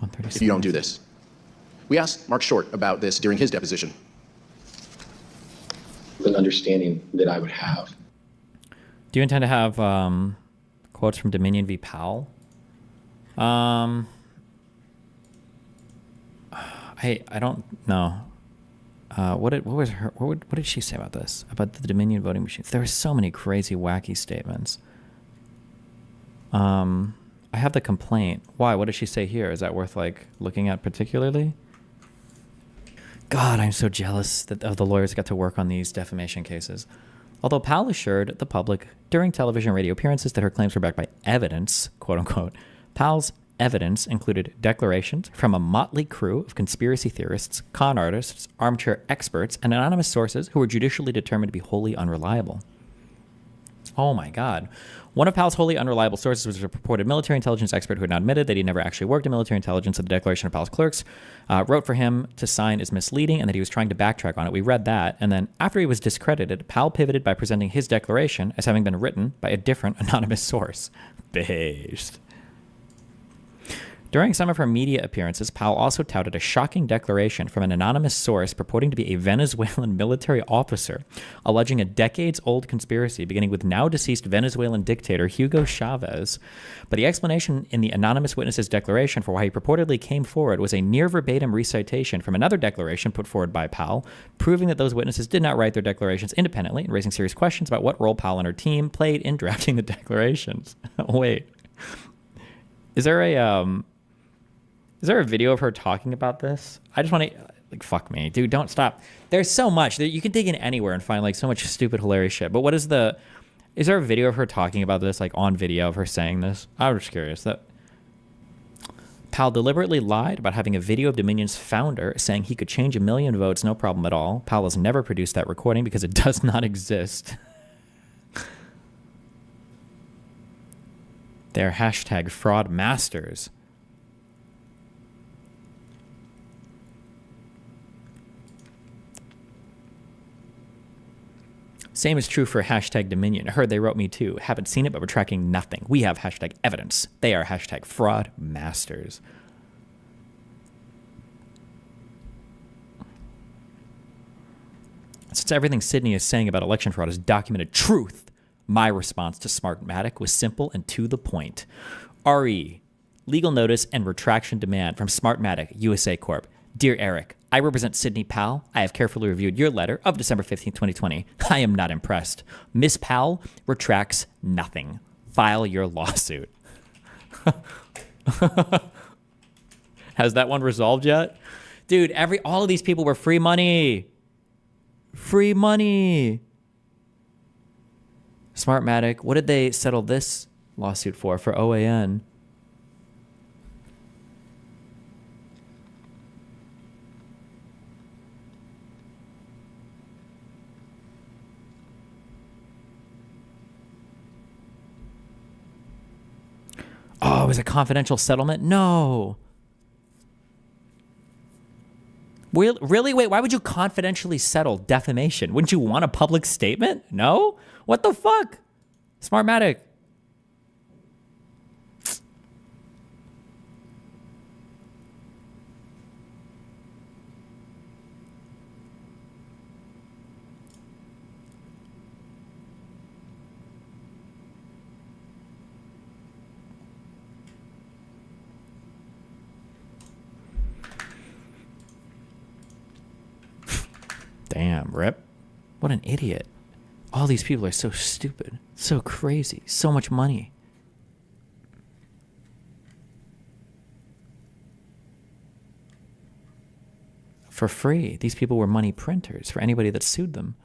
if you don't do this. We asked Mark Short about this during his deposition. An understanding that I would have. Do you intend to have quotes from Dominion v. Powell? I don't know. What did she say about this? About the Dominion voting machines? There were so many crazy, wacky statements. I have the complaint. Why? What did she say here? Is that worth like looking at particularly? God, I'm so jealous of the lawyers that got to work on these defamation cases. Although Powell assured the public during television and radio appearances that her claims were backed by evidence, quote unquote, Powell's evidence included declarations from a motley crew of conspiracy theorists, con artists, armchair experts, and anonymous sources who were judicially determined to be wholly unreliable. Oh my God. One of Powell's wholly unreliable sources was a purported military intelligence expert who had not admitted that he never actually worked in military intelligence, and the declaration of Powell's clerks wrote for him to sign is misleading and that he was trying to backtrack on it. We read that, and then after he was discredited, Powell pivoted by presenting his declaration as having been written by a different anonymous source. Based. During some of her media appearances, Powell also touted a shocking declaration from an anonymous source purporting to be a Venezuelan military officer, alleging a decades-old conspiracy beginning with now-deceased Venezuelan dictator Hugo Chavez. But the explanation in the anonymous witness's declaration for why he purportedly came forward was a near-verbatim recitation from another declaration put forward by Powell, proving that those witnesses did not write their declarations independently and raising serious questions about what role Powell and her team played in drafting the declarations. Wait. Is there a video of her talking about this? I just want to, like, fuck me. Dude, don't stop. There's so much. You can dig in anywhere and find, like, so much stupid, hilarious shit. But what is there a video of her talking about this, like, on video of her saying this? I'm just curious. Powell deliberately lied about having a video of Dominion's founder saying he could change 1 million votes, no problem at all. Powell has never produced that recording because it does not exist. They're hashtag fraud masters. Same is true for hashtag Dominion. I heard they wrote me too. Haven't seen it, but we're tracking nothing. We have hashtag evidence. They are hashtag fraud masters. Since everything Sydney is saying about election fraud is documented truth, my response to Smartmatic was simple and to the point. RE, legal notice and retraction demand from Smartmatic USA Corp. Dear Eric, I represent Sydney Powell. I have carefully reviewed your letter of December 15, 2020. I am not impressed. Miss Powell retracts nothing. File your lawsuit. Has that one resolved yet? Dude, all of these people were free money. Free money. Smartmatic, what did they settle this lawsuit for OAN? Oh, it was a confidential settlement? No. Really? Wait, why would you confidentially settle defamation? Wouldn't you want a public statement? No? What the fuck? Smartmatic. Damn, Rip. What an idiot. All these people are so stupid, so crazy, so much money. For free. These people were money printers for anybody that sued them.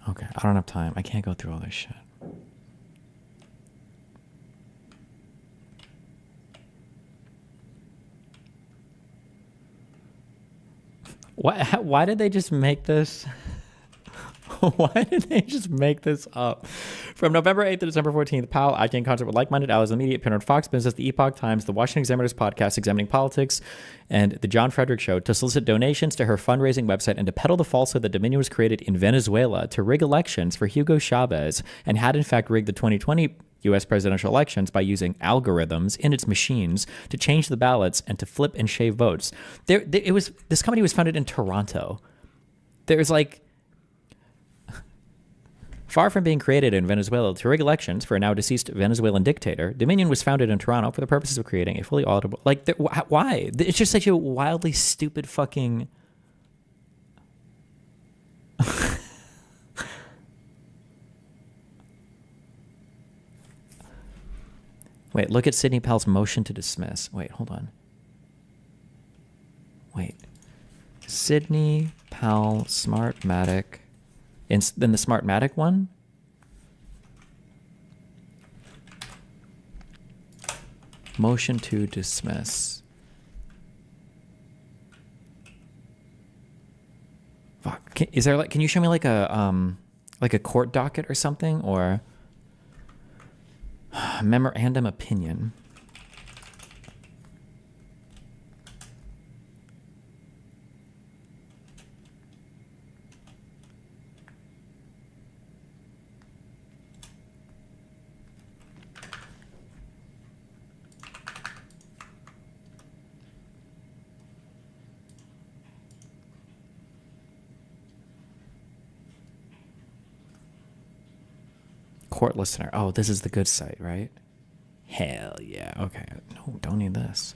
Okay, I don't have time. I can't go through all this shit. Why did they just make this? Why did they just make this up? From November 8th to December 14th, Powell, acting in concert with like-minded allies in the media, appeared on Fox Business, the Epoch Times, the Washington Examiner's podcast, Examining Politics, and the John Frederick Show to solicit donations to her fundraising website and to peddle the falsehood that Dominion was created in Venezuela to rig elections for Hugo Chavez and had in fact rigged the 2020 U.S. presidential elections by using algorithms in its machines to change the ballots and to flip and shave votes. This company was founded in Toronto. There's like, far from being created in Venezuela to rig elections for a now deceased Venezuelan dictator, Dominion was founded in Toronto for the purposes of creating a fully auditable. Like, why? It's just such a wildly stupid fucking. Wait, look at Sidney Powell's motion to dismiss. Wait, hold on. Wait. Sidney Powell Smartmatic. In the Smartmatic one? Motion to dismiss. Fuck. Is there can you show me like a court docket or something, or memorandum opinion? Court listener. Oh, this is the good site, right? Hell yeah. Okay. No, don't need this.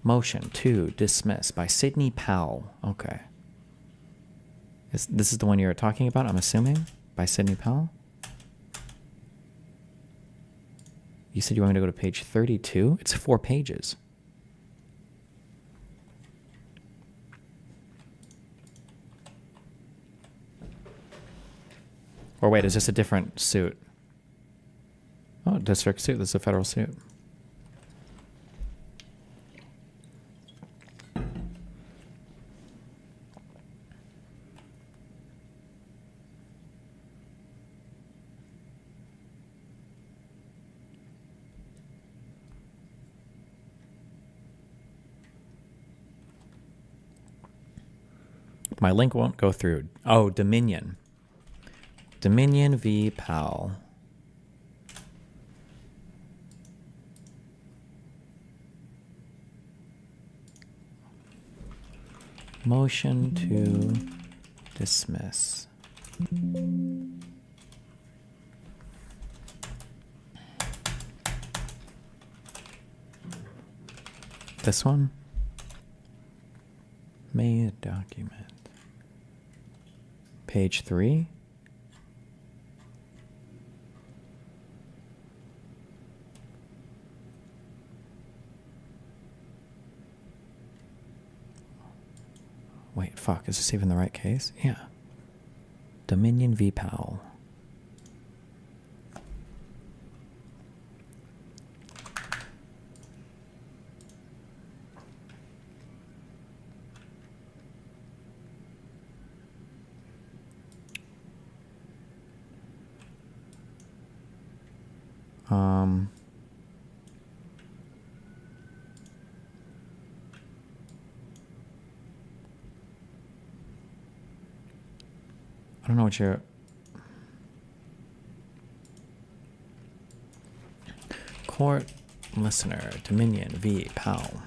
Motion to dismiss by Sidney Powell. Okay. This is the one you're talking about, I'm assuming? By Sidney Powell? You said you want me to go to page 32? It's 4 pages. Or wait, is this a different suit? Oh, district suit. This is a federal suit. My link won't go through. Oh, Dominion. Dominion v. Powell. Motion to dismiss. This one? Made document. Page 3. Wait, fuck, is this even the right case? Yeah. Dominion v. Powell. I don't know what you're... Court listener, Dominion v. Powell.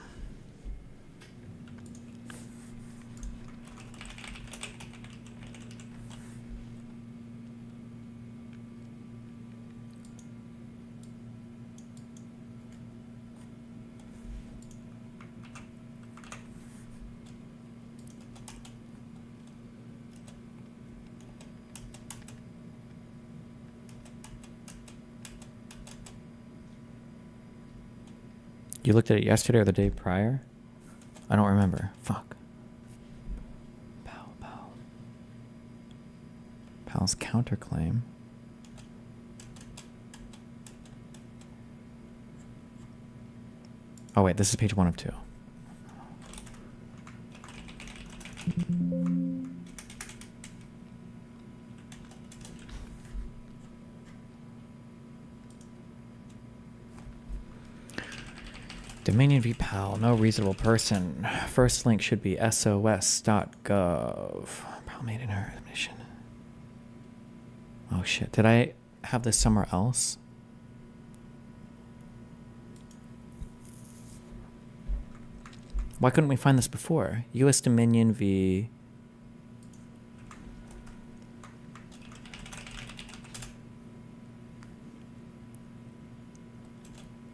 You looked at it yesterday or the day prior? I don't remember. Fuck. Powell. Powell's counterclaim. Oh wait, this is page 1 of 2. Dominion v. Powell, no reasonable person. First link should be sos.gov. Powell made an error admission. Oh shit, did I have this somewhere else? Why couldn't we find this before? U.S. Dominion v.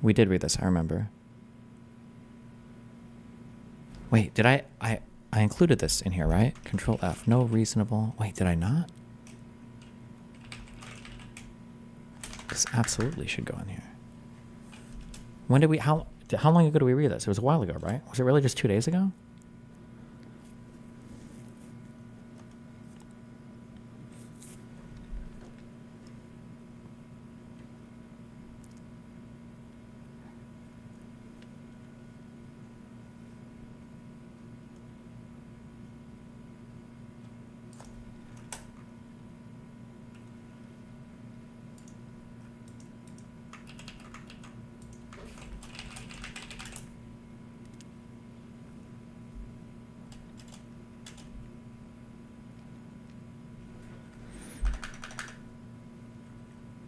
We did read this, I remember. Wait, did I included this in here, right? Control F, no reasonable. Wait, did I not? This absolutely should go in here. When did we, how long ago did we read this? It was a while ago, right? Was it really just 2 days ago?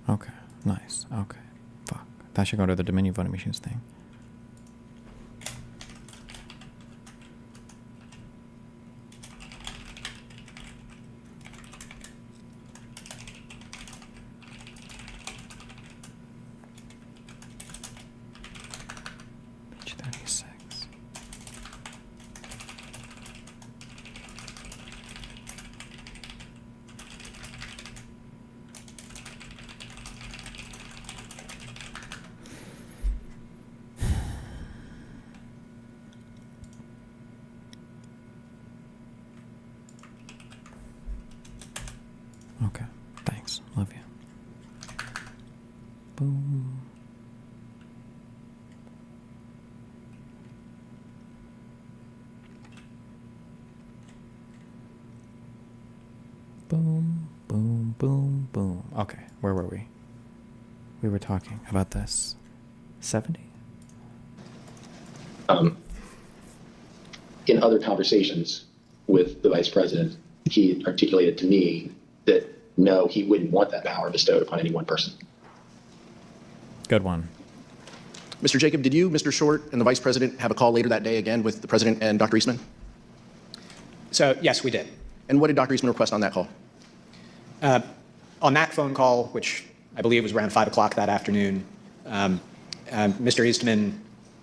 Okay, nice. Okay. Fuck. That should go to the Dominion voting machines thing. Page 36. Okay, thanks. Love you. Boom. Boom, boom, boom, boom. Okay, where were we? We were talking about this. 70? In other conversations with the vice president, he articulated to me that no, he wouldn't want that power bestowed upon any one person. Good one. Mr. Jacob, did you, Mr. Short, and the vice president have a call later that day again with the president and Dr. Eastman? So, yes, we did. And what did Dr. Eastman request on that call? On that phone call, which I believe was around 5 o'clock that afternoon, Mr. Eastman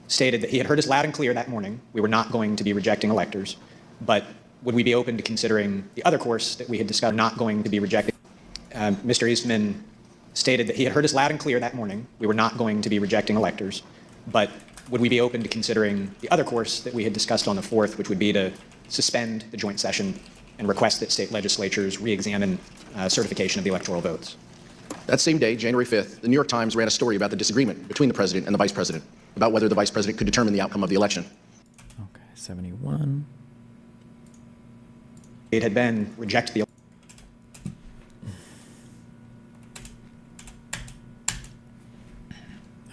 stated that he had heard us loud and clear that morning. We were not going to be rejecting electors, but would we be open to considering the other course that we had discussed, not going to be rejecting? Mr. Eastman stated that he had heard us loud and clear that morning. We were not going to be rejecting electors, but would we be open to considering the other course that we had discussed on the 4th, which would be to suspend the joint session and request that state legislatures re-examine certification of the electoral votes. That same day, January 5th, the New York Times ran a story about the disagreement between the president and the vice president about whether the vice president could determine the outcome of the election. Okay, 71. It had been reject the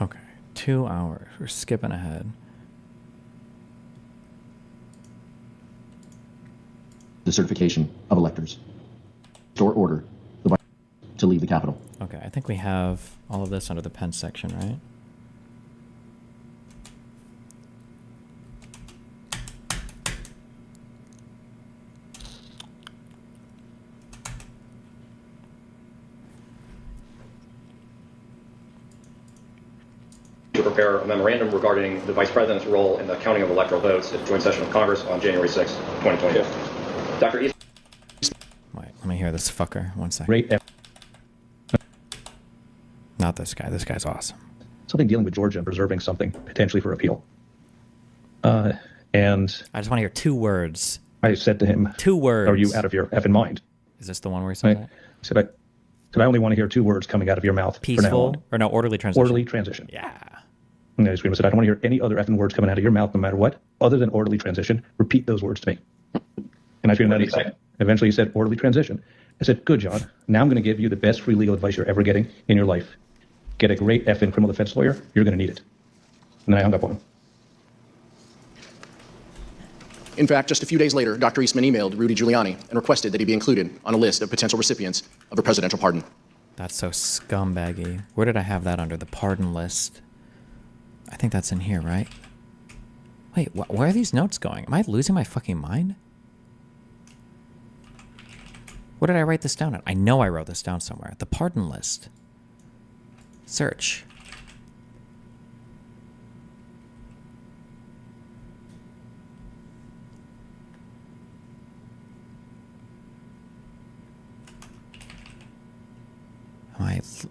Okay, 2 hours. We're skipping ahead. The certification of electors. Or order the vice to leave the Capitol. Okay, I think we have all of this under the Pence section, right? To prepare a memorandum regarding the Vice President's role in the counting of electoral votes at the joint session of Congress on January 6, 2022. Dr. East. Wait, let me hear this fucker. 1 second. Great effort. Not this guy. This guy's awesome. Something dealing with Georgia and preserving something potentially for appeal. And I just want to hear 2 words. I said to him, 2 words. "Are you out of your effing mind?" Is this the one where he said that? I said, I only want to hear 2 words coming out of your mouth from now Peaceful on. or no, orderly transition? Orderly transition. Yeah. And I screamed, I said, I don't want to hear any other effing words coming out of your mouth, no matter what, other than orderly transition. Repeat those words to me. And I screamed, eventually he said, orderly transition. I said, good, John. Now I'm going to give you the best free legal advice you're ever getting in your life. Get a great effing criminal defense lawyer. You're going to need it. And then I hung up on him. In fact, just a few days later, Dr. Eastman emailed Rudy Giuliani and requested that he be included on a list of potential recipients of a presidential pardon. That's so scumbaggy. Where did I have that under? The pardon list. I think that's in here, right? Wait, where are these notes going? Am I losing my fucking mind? Where did I write this down at? I know I wrote this down somewhere. The pardon list. Search.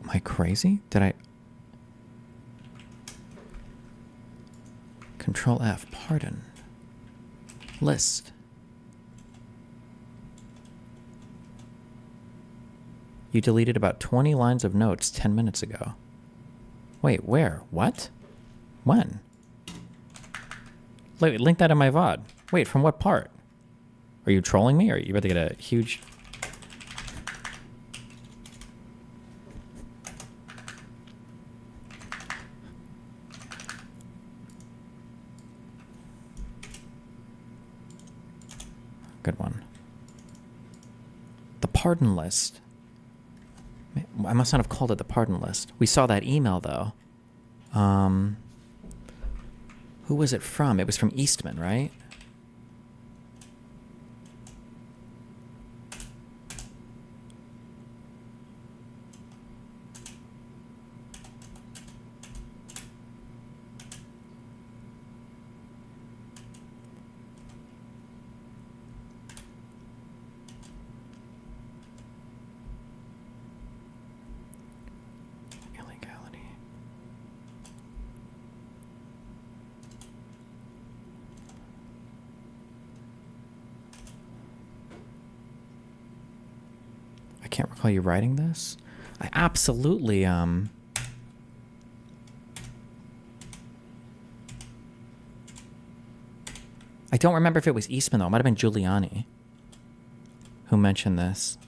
Am I crazy? Did I... Control F, pardon. List. You deleted about 20 lines of notes 10 minutes ago. Wait, where? What? When? Link that in my VOD. Wait, from what part? Are you trolling me? Or are you about to get a huge... Good one. The pardon list. I must not have called it the pardon list. We saw that email, though. Who was it from? It was from Eastman, right? I can't recall you writing this. I absolutely, I don't remember if it was Eastman, though. It might have been Giuliani who mentioned this.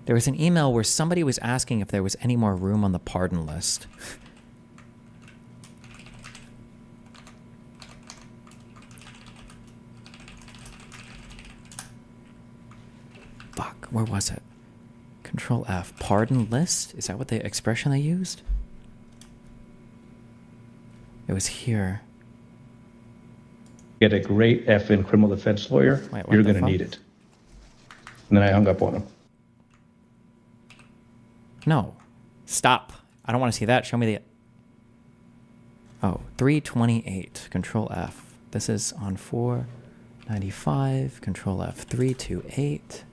There was an email where somebody was asking if there was any more room on the pardon list. Fuck, where was it? Control F. Pardon list? Is that what the expression they used? It was here. Get a great effing criminal defense lawyer. Wait, what You're the going to fuck? need it. And then I hung up on him. No. Stop. I don't want to see that. Show me the... Oh, 328. Control F. This is on 495. Control F. 328.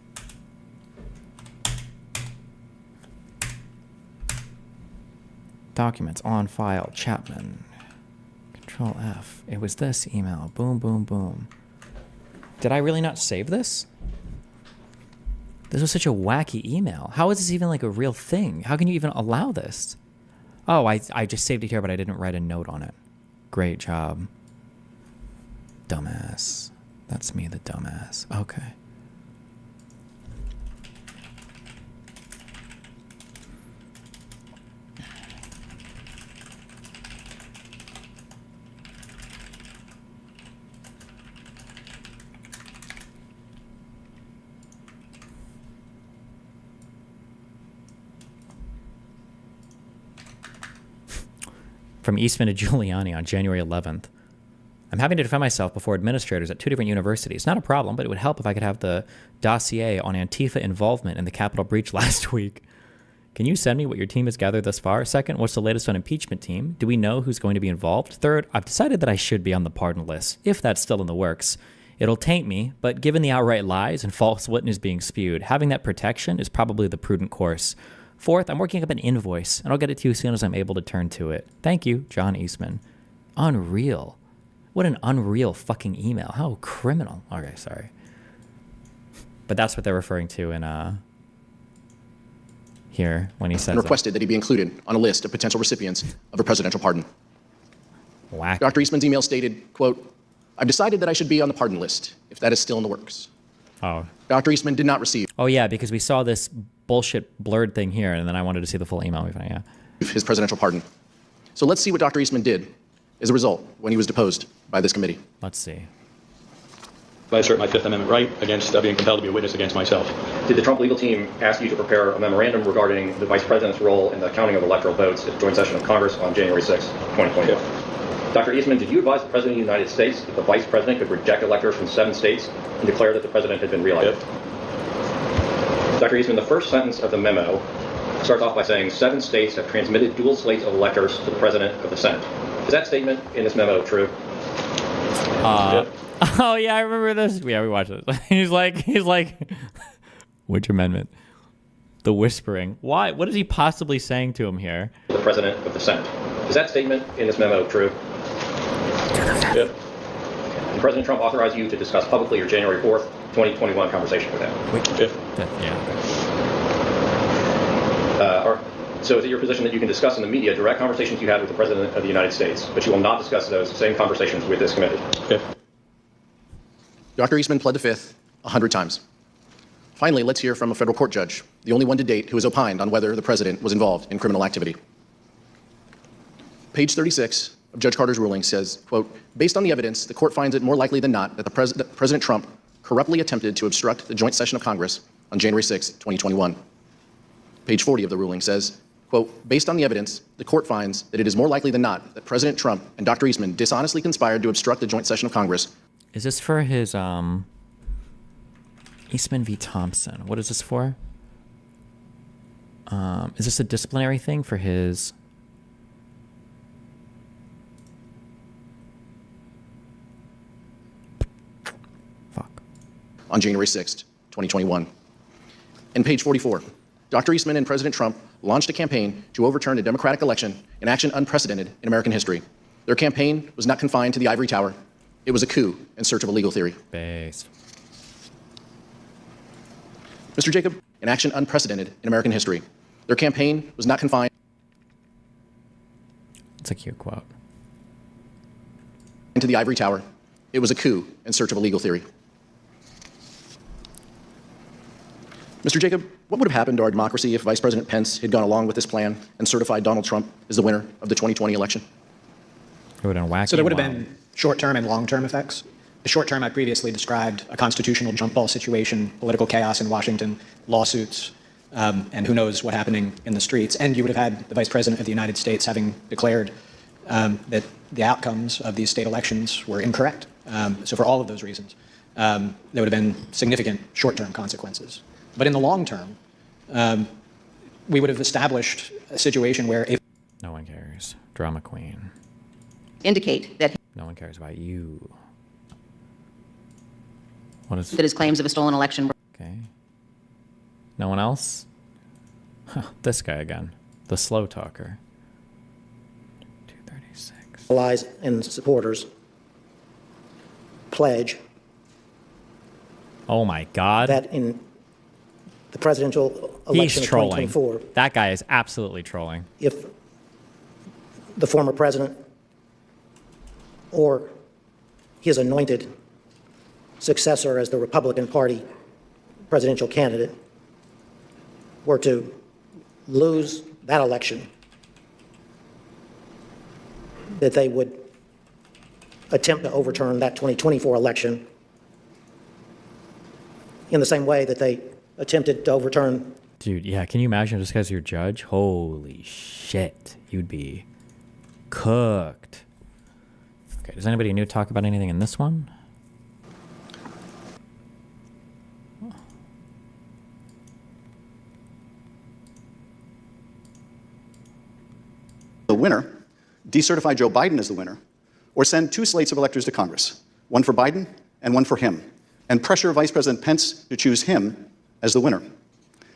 Documents on file. Chapman. Control F. It was this email. Boom, boom, boom. Did I really not save this? This was such a wacky email. How is this even like a real thing? How can you even allow this? Oh, I just saved it here, but I didn't write a note on it. Great job. Dumbass. That's me, the dumbass. Okay. From Eastman to Giuliani on January 11th. I'm having to defend myself before administrators at 2 different universities. Not a problem, but it would help if I could have the dossier on Antifa involvement in the Capitol breach last week. Can you send me what your team has gathered thus far? Second, what's the latest on impeachment team? Do we know who's going to be involved? Third, I've decided that I should be on the pardon list, if that's still in the works. It'll taint me, but given the outright lies and false witness being spewed, having that protection is probably the prudent course. Fourth, I'm working up an invoice, and I'll get it to you as soon as I'm able to turn to it. Thank you, John Eastman. Unreal. What an unreal fucking email. How criminal. Okay, sorry. But that's what they're referring to in here when he says And requested that he be included on a list of potential recipients of a presidential pardon. Whack. Dr. Eastman's email stated, quote, I've decided that I should be on the pardon list, if that is still in the works. Oh. Dr. Eastman did not receive Oh, yeah, because we saw this bullshit blurred thing here, and then I wanted to see the full email we found. Yeah. his presidential pardon. So let's see what Dr. Eastman did as a result when he was deposed by this committee. Let's see. I assert my Fifth Amendment right against being compelled to be a witness against myself. Did the Trump legal team ask you to prepare a memorandum regarding the vice president's role in the counting of electoral votes at the joint session of Congress on January 6, 2021? Dr. Eastman, did you advise the President of the United States that the Vice President could reject electors from 7 states and declare that the President had been reelected? Dr. Eastman, the first sentence of the memo starts off by saying 7 states have transmitted dual slates of electors to the President of the Senate. Is that statement in this memo true? Oh, yeah, I remember this. Yeah, we watched this. He's like, which amendment? The whispering. Why? What is he possibly saying to him here? The President of the Senate. Is that statement in this memo true? Yep. Did President Trump authorize you to discuss publicly your January 4th, 2021 conversation with him? Yep. So is it your position that you can discuss in the media direct conversations you had with the President of the United States, but you will not discuss those same conversations with this committee? Yep. Dr. Eastman pled the Fifth 100 times. Finally, let's hear from a federal court judge, the only one to date who has opined on whether the president was involved in criminal activity. Page 36 of Judge Carter's ruling says, quote, based on the evidence, the court finds it more likely than not that President Trump corruptly attempted to obstruct the joint session of Congress on January 6, 2021. Page 40 of the ruling says, quote, based on the evidence, the court finds that it is more likely than not that President Trump and Dr. Eastman dishonestly conspired to obstruct the joint session of Congress. Is this for his Eastman v. Thompson? What is this for? Is this a disciplinary thing for his? Fuck. On January 6th, 2021. And page 44, Dr. Eastman and President Trump launched a campaign to overturn a democratic election, an action unprecedented in American history. Their campaign was not confined to the ivory tower. It was a coup in search of a legal theory. Based. Mr. Jacob, an action unprecedented in American history. Their campaign was not confined It's a cute quote. to the ivory tower. It was a coup in search of a legal theory. Mr. Jacob, what would have happened to our democracy if Vice President Pence had gone along with this plan and certified Donald Trump as the winner of the 2020 election? It would have been wacky. So there would have been short-term and long-term effects. The short-term I previously described, a constitutional jump ball situation, political chaos in Washington, lawsuits, and who knows what happening in the streets. And you would have had the Vice President of the United States having declared that the outcomes of these state elections were incorrect. So for all of those reasons, there would have been significant short-term consequences. But in the long term, we would have established a situation where if No one cares. Drama queen. indicate that No one cares about you. What is? his claims of a stolen election were Okay. No one else? Huh, this guy again. The slow talker. 236. Allies and supporters pledge Oh my God. that in the presidential election He's of trolling. 2024, That guy is absolutely trolling. if the former president or his anointed successor as the Republican Party presidential candidate were to lose that election, that they would attempt to overturn that 2024 election in the same way that they attempted to overturn. Dude, yeah, can you imagine just because you're judge? Holy shit. You'd be cooked. Okay, does anybody new talk about anything in this one? The winner, decertify Joe Biden as the winner, or send 2 slates of electors to Congress, one for Biden and one for him, and pressure Vice President Pence to choose him as the winner.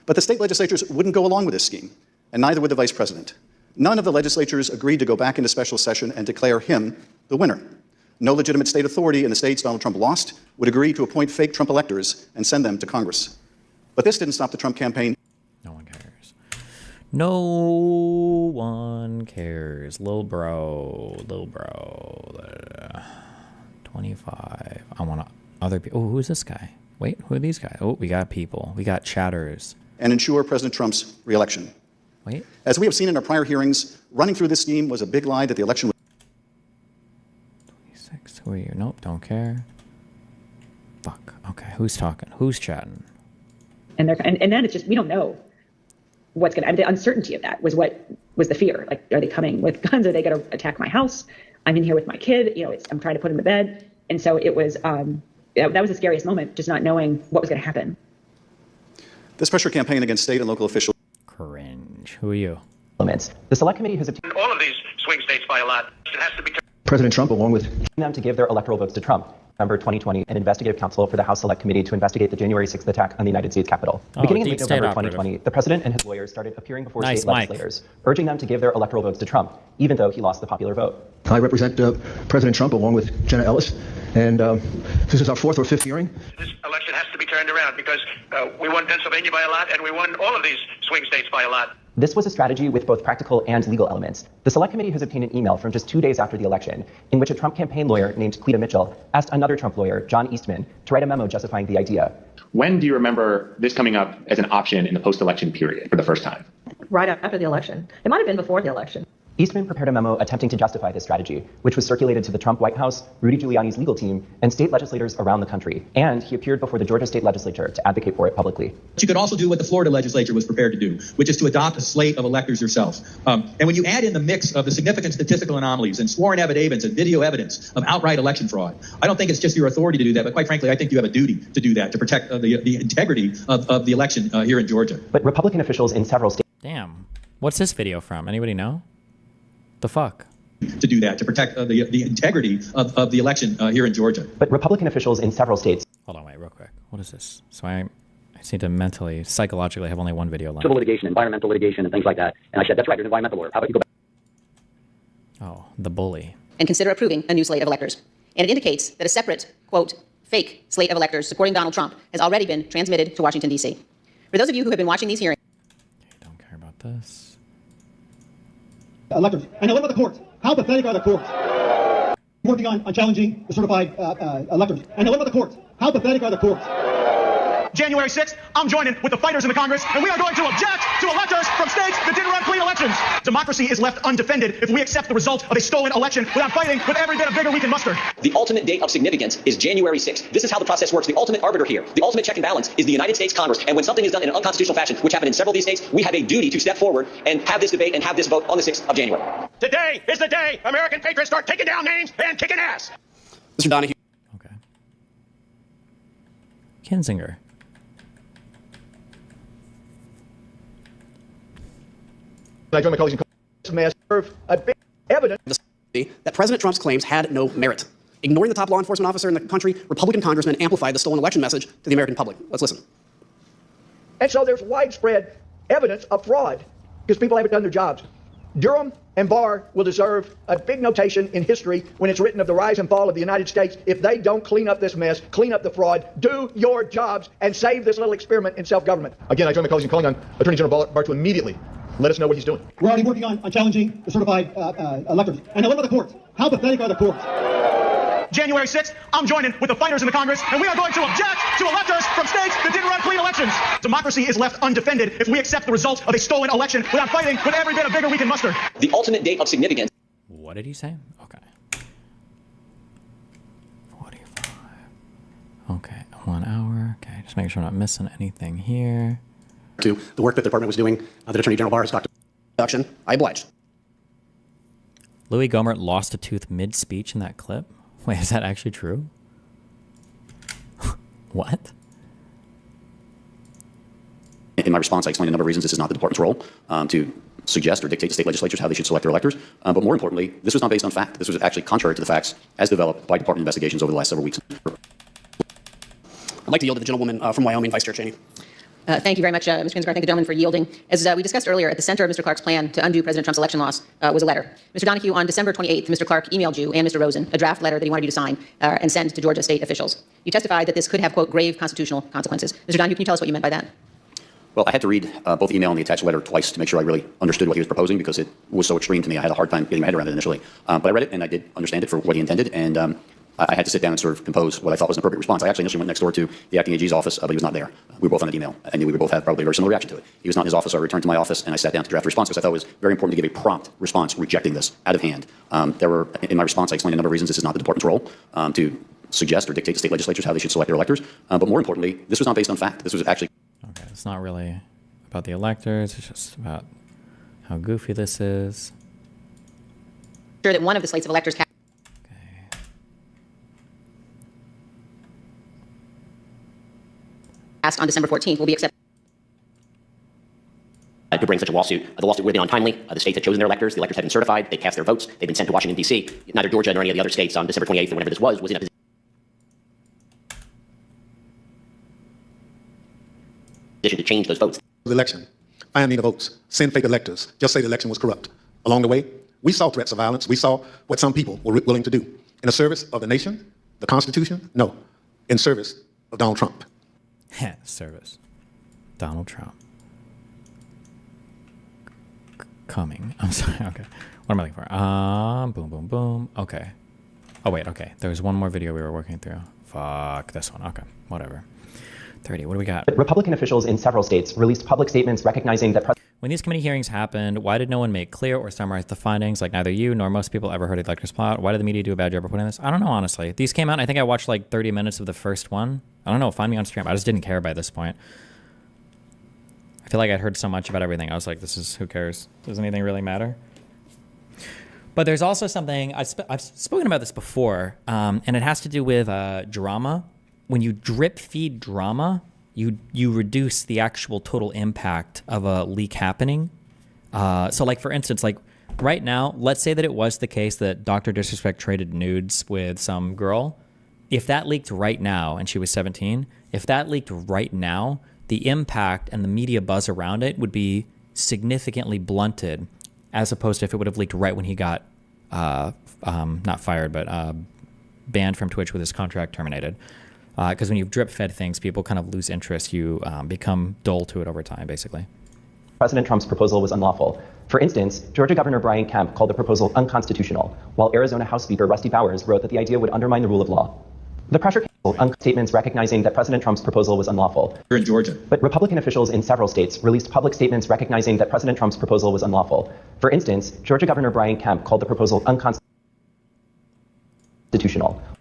But the state legislatures wouldn't go along with this scheme, and neither would the vice president. None of the legislatures agreed to go back into special session and declare him the winner. No legitimate state authority in the states Donald Trump lost would agree to appoint fake Trump electors and send them to Congress. But this didn't stop the Trump campaign. No one cares. No one cares. Lil bro. 25. I want other people. Oh, who is this guy? Wait, who are these guys? Oh, we got people. We got chatters. and ensure President Trump's reelection. Wait. As we have seen in our prior hearings, running through this scheme was a big lie that the election was 26. Who are you? Nope, don't care. Fuck. Okay, who's talking? Who's chatting? And then it's just, we don't know what's going to, I mean, the uncertainty of that was what was the fear. Like, are they coming with guns? Are they going to attack my house? I'm in here with my kid, you know, I'm trying to put him to bed. And so it was, that was the scariest moment, just not knowing what was going to happen. This pressure campaign against state and local officials. Cringe. Who are you? The Select Committee has obtained all of these swing states by a lot. It has to be. President Trump, along with them to give their electoral votes to Trump. November 2020, an investigative council for the House Select Committee to investigate the January 6th attack on the United States Capitol. Beginning in late November 2020, the president and his lawyers started appearing before state legislators, urging them to give their electoral votes to Trump, even though he lost the popular vote. I represent President Trump along with Jenna Ellis, and this is our fourth or fifth hearing. This election has to be turned around because we won Pennsylvania by a lot, and we won all of these swing states by a lot. This was a strategy with both practical and legal elements. The Select Committee has obtained an email from just 2 days after the election in which a Trump campaign lawyer named Cleta Mitchell asked another Trump lawyer, John Eastman, to write a memo justifying the idea. When do you remember this coming up as an option in the post-election period for the first time? Right after the election. It might have been before the election. Eastman prepared a memo attempting to justify this strategy, which was circulated to the Trump White House, Rudy Giuliani's legal team, and state legislators around the country. And he appeared before the Georgia state legislature to advocate for it publicly. You could also do what the Florida legislature was prepared to do, which is to adopt a slate of electors yourself. And when you add in the mix of the significant statistical anomalies and sworn affidavits and video evidence of outright election fraud, I don't think it's just your authority to do that, but quite frankly, I think you have a duty to do that, to protect the integrity of the election here in Georgia. But Republican officials in several states... Damn. What's this video from? Anybody know? The fuck? To do that, to protect the integrity of the election here in Georgia. But Republican officials in several states... Hold on, wait, real quick. What is this? So I just need to mentally, psychologically have only one video left. Civil litigation, environmental litigation, and things like that. And I said, that's right, you're an environmental lawyer. How about you go back? Oh, the bully. And consider approving a new slate of electors. And it indicates that a separate, quote, fake slate of electors supporting Donald Trump has already been transmitted to Washington, D.C. For those of you who have been watching these hearings... Okay, don't care about this. Electors. And now what about the courts? How pathetic are the courts? Working on challenging the certified electors. And now what about the courts? How pathetic are the courts? January 6th, I'm joining with the fighters in the Congress, and we are going to object to electors from states that didn't run clean elections. Democracy is left undefended if we accept the result of a stolen election without fighting with every bit of vigor we can muster. The ultimate date of significance is January 6th. This is how the process works. The ultimate arbiter here, the ultimate check and balance is the United States Congress. And when something is done in an unconstitutional fashion, which happened in several of these states, we have a duty to step forward and have this debate and have this vote on the 6th of January. Today is the day American patriots start taking down names and kicking ass. Mr. Donahue. Okay. Kinzinger. I join my colleagues in may I serve a big evidence that President Trump's claims had no merit. Ignoring the top law enforcement officer in the country, Republican congressmen amplified the stolen election message to the American public. Let's listen. And so there's widespread evidence of fraud because people haven't done their jobs. Durham and Barr will deserve a big notation in history when it's written of the rise and fall of the United States if they don't clean up this mess, clean up the fraud, do your jobs, and save this little experiment in self-government. Again, I join my colleagues in calling on Attorney General Barr to immediately let us know what he's doing. We're already working on challenging the certified electors. And now what about the courts? How pathetic are the courts? January 6th, I'm joining with the fighters in the Congress, and we are going to object to electors from states that didn't run clean elections. Democracy is left undefended if we accept the result of a stolen election without fighting with every bit of vigor we can muster. The ultimate date of significance. What did he say? Okay. 45. Okay, 1 hour. Okay, just making sure I'm not missing anything here. To the work that the department was doing, that Attorney General Barr has talked about. I oblige. Louis Gohmert lost a tooth mid-speech in that clip? Wait, is that actually true? What? In my response, I explained a number of reasons this is not the department's role to suggest or dictate to state legislatures how they should select their electors. But more importantly, this was not based on fact. This was actually contrary to the facts as developed by department investigations over the last several weeks. I'd like to yield to the gentlewoman from Wyoming, Vice Chair Cheney. Thank you very much, Mr. Kinzinger. I thank the gentleman for yielding. As we discussed earlier, at the center of Mr. Clark's plan to undo President Trump's election loss was a letter. Mr. Donahue, on December 28th, Mr. Clark emailed you and Mr. Rosen a draft letter that he wanted you to sign and send to Georgia state officials. You testified that this could have, quote, grave constitutional consequences. Mr. Donahue, can you tell us what you meant by that? Well, I had to read both the email and the attached letter twice to make sure I really understood what he was proposing because it was so extreme to me. I had a hard time getting my head around it initially. But I read it and I did understand it for what he intended. And I had to sit down and sort of compose what I thought was an appropriate response. I actually initially went next door to the acting AG's office, but he was not there. We were both on an email. I knew we would both have probably a very similar reaction to it. He was not in his office, so I returned to my office and I sat down to draft a response because I thought it was very important to give a prompt response rejecting this out of hand. In my response, I explained a number of reasons this is not the department's role to suggest or dictate to state legislatures how they should select their electors. But more importantly, this was not based on fact. This was actually... Okay, it's not really about the electors. It's just about how goofy this is. Sure that one of the slates of electors cast on December 14th will be accepted. To bring such a lawsuit. The lawsuit would have been untimely. The states had chosen their electors. The electors had been certified. They cast their votes. They've been sent to Washington, D.C. Neither Georgia nor any of the other states on December 28th or whenever this was in a position to change those votes. The election. Find me the votes. Send fake electors. Just say the election was corrupt. Along the way, we saw threats of violence. We saw what some people were willing to do. In the service of the nation, the Constitution? No. In service of Donald Trump. Service. Donald Trump. Coming. I'm sorry. Okay. What am I looking for? Boom, boom, boom. Okay. Oh, wait. Okay. There's one more video we were working through. Fuck this one. Okay. Whatever. 30. What do we got? Republican officials in several states released public statements recognizing that when these committee hearings happened, why did no one make clear or summarize the findings? Like neither you nor most people ever heard of the elector's plot. Why did the media do a bad job reporting this? I don't know, honestly. These came out, and I think I watched like 30 minutes of the first one. I don't know. Find me on stream. I just didn't care by this point. I feel like I'd heard so much about everything. I was like, this is, who cares? Does anything really matter? But there's also something, I've spoken about this before, and it has to do with drama. When you drip feed drama, you reduce the actual total impact of a leak happening. So like, for instance, like right now, let's say that it was the case that Dr. Disrespect traded nudes with some girl. If that leaked right now and she was 17, if that leaked right now, the impact and the media buzz around it would be significantly blunted as opposed to if it would have leaked right when he got, not fired, but banned from Twitch with his contract terminated. Because when you drip fed things, people kind of lose interest. You become dull to it over time, basically. President Trump's proposal was unlawful. For instance, Georgia Governor Brian Kemp called the proposal unconstitutional, while Arizona House Speaker Rusty Bowers wrote that the idea would undermine the rule of law. The pressure came statements recognizing that President Trump's proposal was unlawful. Here in Georgia. But Republican officials in several states released public statements recognizing that President Trump's proposal was unlawful. For instance, Georgia Governor Brian Kemp called the proposal unconstitutional.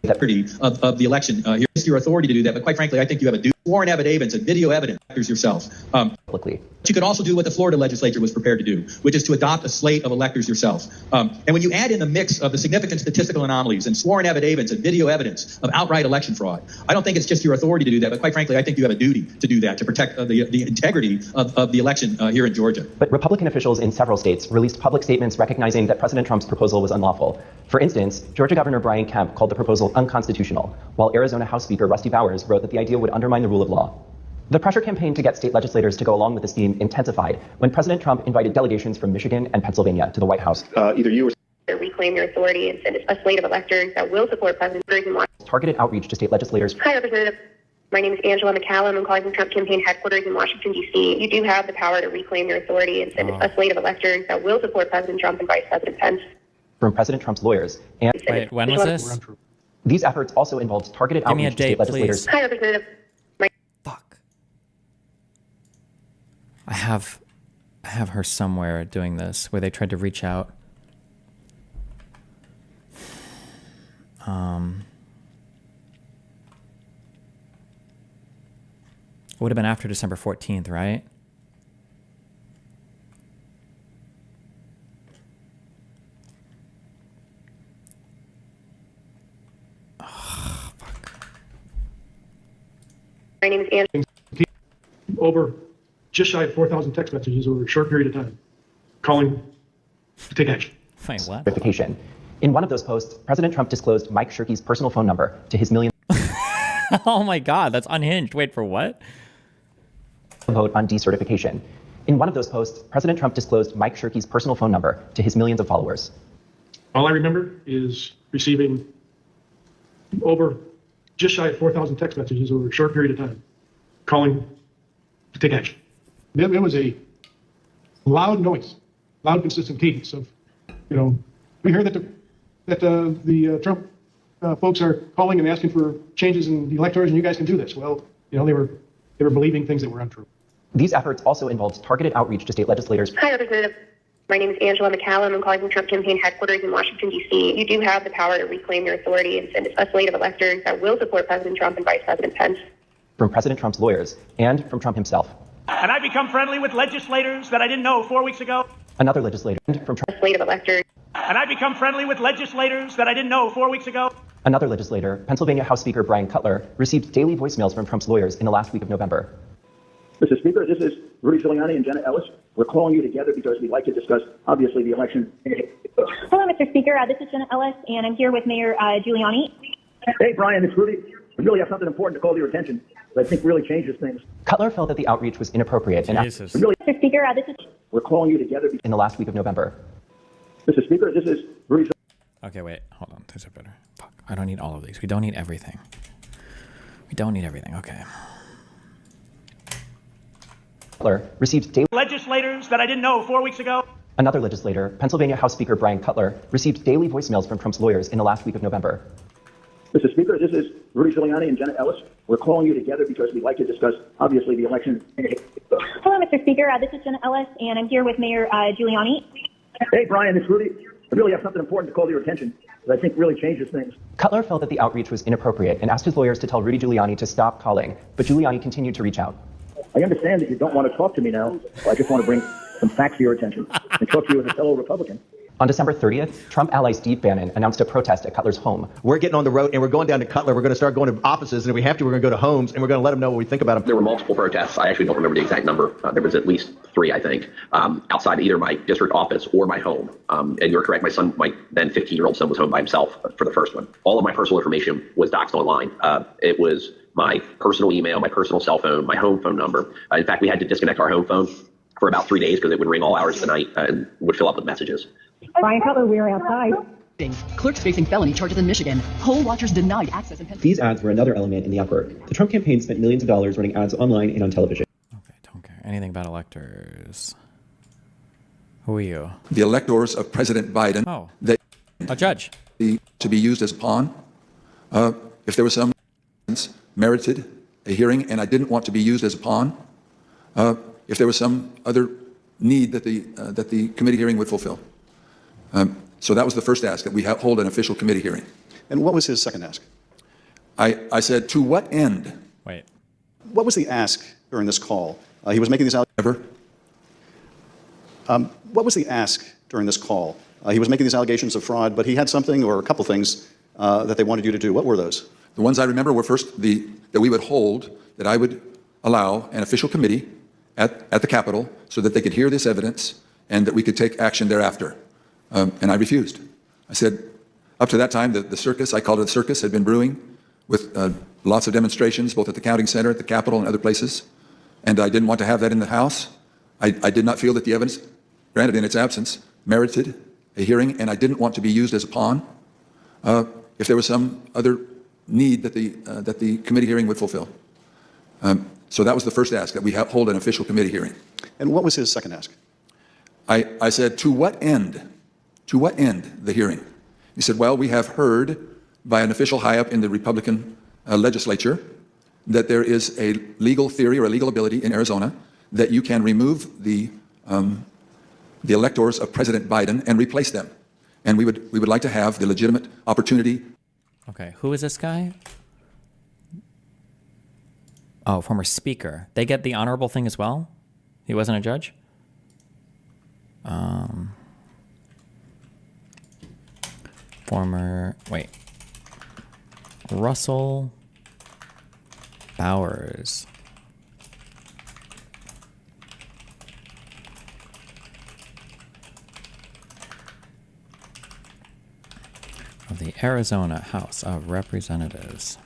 Of the election. Here's your authority to do that, but quite frankly, I think you have a sworn affidavits and video evidence yourself. Publicly. But you could also do what the Florida legislature was prepared to do, which is to adopt a slate of electors yourself. And when you add in the mix of the significant statistical anomalies and sworn affidavits and video evidence of outright election fraud, I don't think it's just your authority to do that, but quite frankly, I think you have a duty to do that, to protect the integrity of the election here in Georgia. But Republican officials in several states released public statements recognizing that President Trump's proposal was unlawful. For instance, Georgia Governor Brian Kemp called the proposal unconstitutional, while Arizona House Speaker Rusty Bowers wrote that the idea would undermine the rule of law. The pressure campaign to get state legislators to go along with this theme intensified when President Trump invited delegations from Michigan and Pennsylvania to the White House. Either you or reclaim your authority and send a slate of electors that will support President Trump. Targeted outreach to state legislators. Hi, Representative. My name is Angela McCallum. I'm calling from Trump campaign headquarters in Washington, D.C. You do have the power to reclaim your authority and send a slate of electors that will support President Trump and Vice President Pence. From President Trump's lawyers. And wait, when was this? These efforts also involved targeted outreach to state legislators. Hi, Representative. I have her somewhere doing this where they tried to reach out. It would have been after December 14th, right? Oh, fuck. My name is Angela. Over just shy of 4,000 text messages over a short period of time, calling to take action. Wait, what? Certification. In one of those posts, President Trump disclosed Mike Shirkey's personal phone number to his millions. Oh my God, that's unhinged. Wait, for what? Vote on decertification. In one of those posts, President Trump disclosed Mike Shirkey's personal phone number to his millions of followers. All I remember is receiving over just shy of 4,000 text messages over a short period of time, calling to take action. It was a loud noise, loud, consistent cadence of, we heard that the Trump folks are calling and asking for changes in the electors, and you guys can do this. Well, they were believing things that were untrue. These efforts also involved targeted outreach to state legislators. Hi, Representative. My name is Angela McCallum. I'm calling from Trump campaign headquarters in Washington, D.C. You do have the power to reclaim your authority and send a slate of electors that will support President Trump and Vice President Pence. From President Trump's lawyers and from Trump himself. And I become friendly with legislators that I didn't know 4 weeks ago. Another legislator from Trump. A slate of electors. And I become friendly with legislators that I didn't know 4 weeks ago. Another legislator, Pennsylvania House Speaker Brian Cutler, received daily voicemails from Trump's lawyers in the last week of November. Mr. Speaker, this is Rudy Giuliani and Jenna Ellis. We're calling you together because we'd like to discuss, obviously, the election. Hello, Mr. Speaker. This is Jenna Ellis, and I'm here with Mayor Giuliani. Hey, Brian, it's Rudy. We really have something important to call to your attention that I think really changes things. Cutler felt that the outreach was inappropriate. And Mr. Speaker, this is... We're calling you together in the last week of November. Mr. Speaker, this is Rudy. Okay, wait. Hold on. These are better. Fuck. I don't need all of these. We don't need everything. We don't need everything. Okay. Cutler received daily legislators that I didn't know 4 weeks ago. Another legislator, Pennsylvania House Speaker Brian Cutler, received daily voicemails from Trump's lawyers in the last week of November. Mr. Speaker, this is Rudy Giuliani and Jenna Ellis. We're calling you together because we'd like to discuss, obviously, the election. Hello, Mr. Speaker. This is Jenna Ellis, and I'm here with Mayor Giuliani. Hey, Brian, it's Rudy. We really have something important to call to your attention that I think really changes things. Cutler felt that the outreach was inappropriate and asked his lawyers to tell Rudy Giuliani to stop calling, but Giuliani continued to reach out. I understand that you don't want to talk to me now. I just want to bring some facts to your attention and talk to you as a fellow Republican. On December 30th, Trump ally Steve Bannon announced a protest at Cutler's home. We're getting on the road and we're going down to Cutler. We're going to start going to offices, and if we have to, we're going to go to homes, and we're going to let them know what we think about them. There were multiple protests. I actually don't remember the exact number. There was at least 3, I think, outside either my district office or my home. And you're correct, my then 15-year-old son was home by himself for the first one. All of my personal information was doxed online. It was my personal email, my personal cell phone, my home phone number. In fact, we had to disconnect our home phone for about 3 days because it would ring all hours of the night and would fill up with messages. Brian Cutler, we're outside. Clerks facing felony charges in Michigan. Poll watchers denied access in Pennsylvania. These ads were another element in the effort. The Trump campaign spent millions of dollars running ads online and on television. Okay, don't care anything about electors. Who are you? The electors of President Biden. Oh, a judge. To be used as a pawn. If there was some merited a hearing and I didn't want to be used as a pawn, if there was some other need that the committee hearing would fulfill. So that was the first ask, that we hold an official committee hearing. And what was his second ask? I said, to what end? Wait. What was the ask during this call? He was making these allegations. What was the ask during this call? He was making these allegations of fraud, but he had something or a couple things that they wanted you to do. What were those? The ones I remember were first that we would hold, that I would allow an official committee at the Capitol so that they could hear this evidence and that we could take action thereafter. And I refused. I said, up to that time, the circus, I called it a circus, had been brewing with lots of demonstrations, both at the counting center, at the Capitol, and other places. And I didn't want to have that in the House. I did not feel that the evidence, granted in its absence, merited a hearing, and I didn't want to be used as a pawn if there was some other need that the committee hearing would fulfill. So that was the first ask, that we hold an official committee hearing. And what was his second ask? I said, to what end? To what end the hearing? He said, well, we have heard by an official high up in the Republican legislature that there is a legal theory or a legal ability in Arizona that you can remove the electors of President Biden and replace them. And we would like to have the legitimate opportunity. Okay, who is this guy? Oh, former speaker. They get the honorable thing as well? He wasn't a judge? Russell Bowers. Of the Arizona House of Representatives.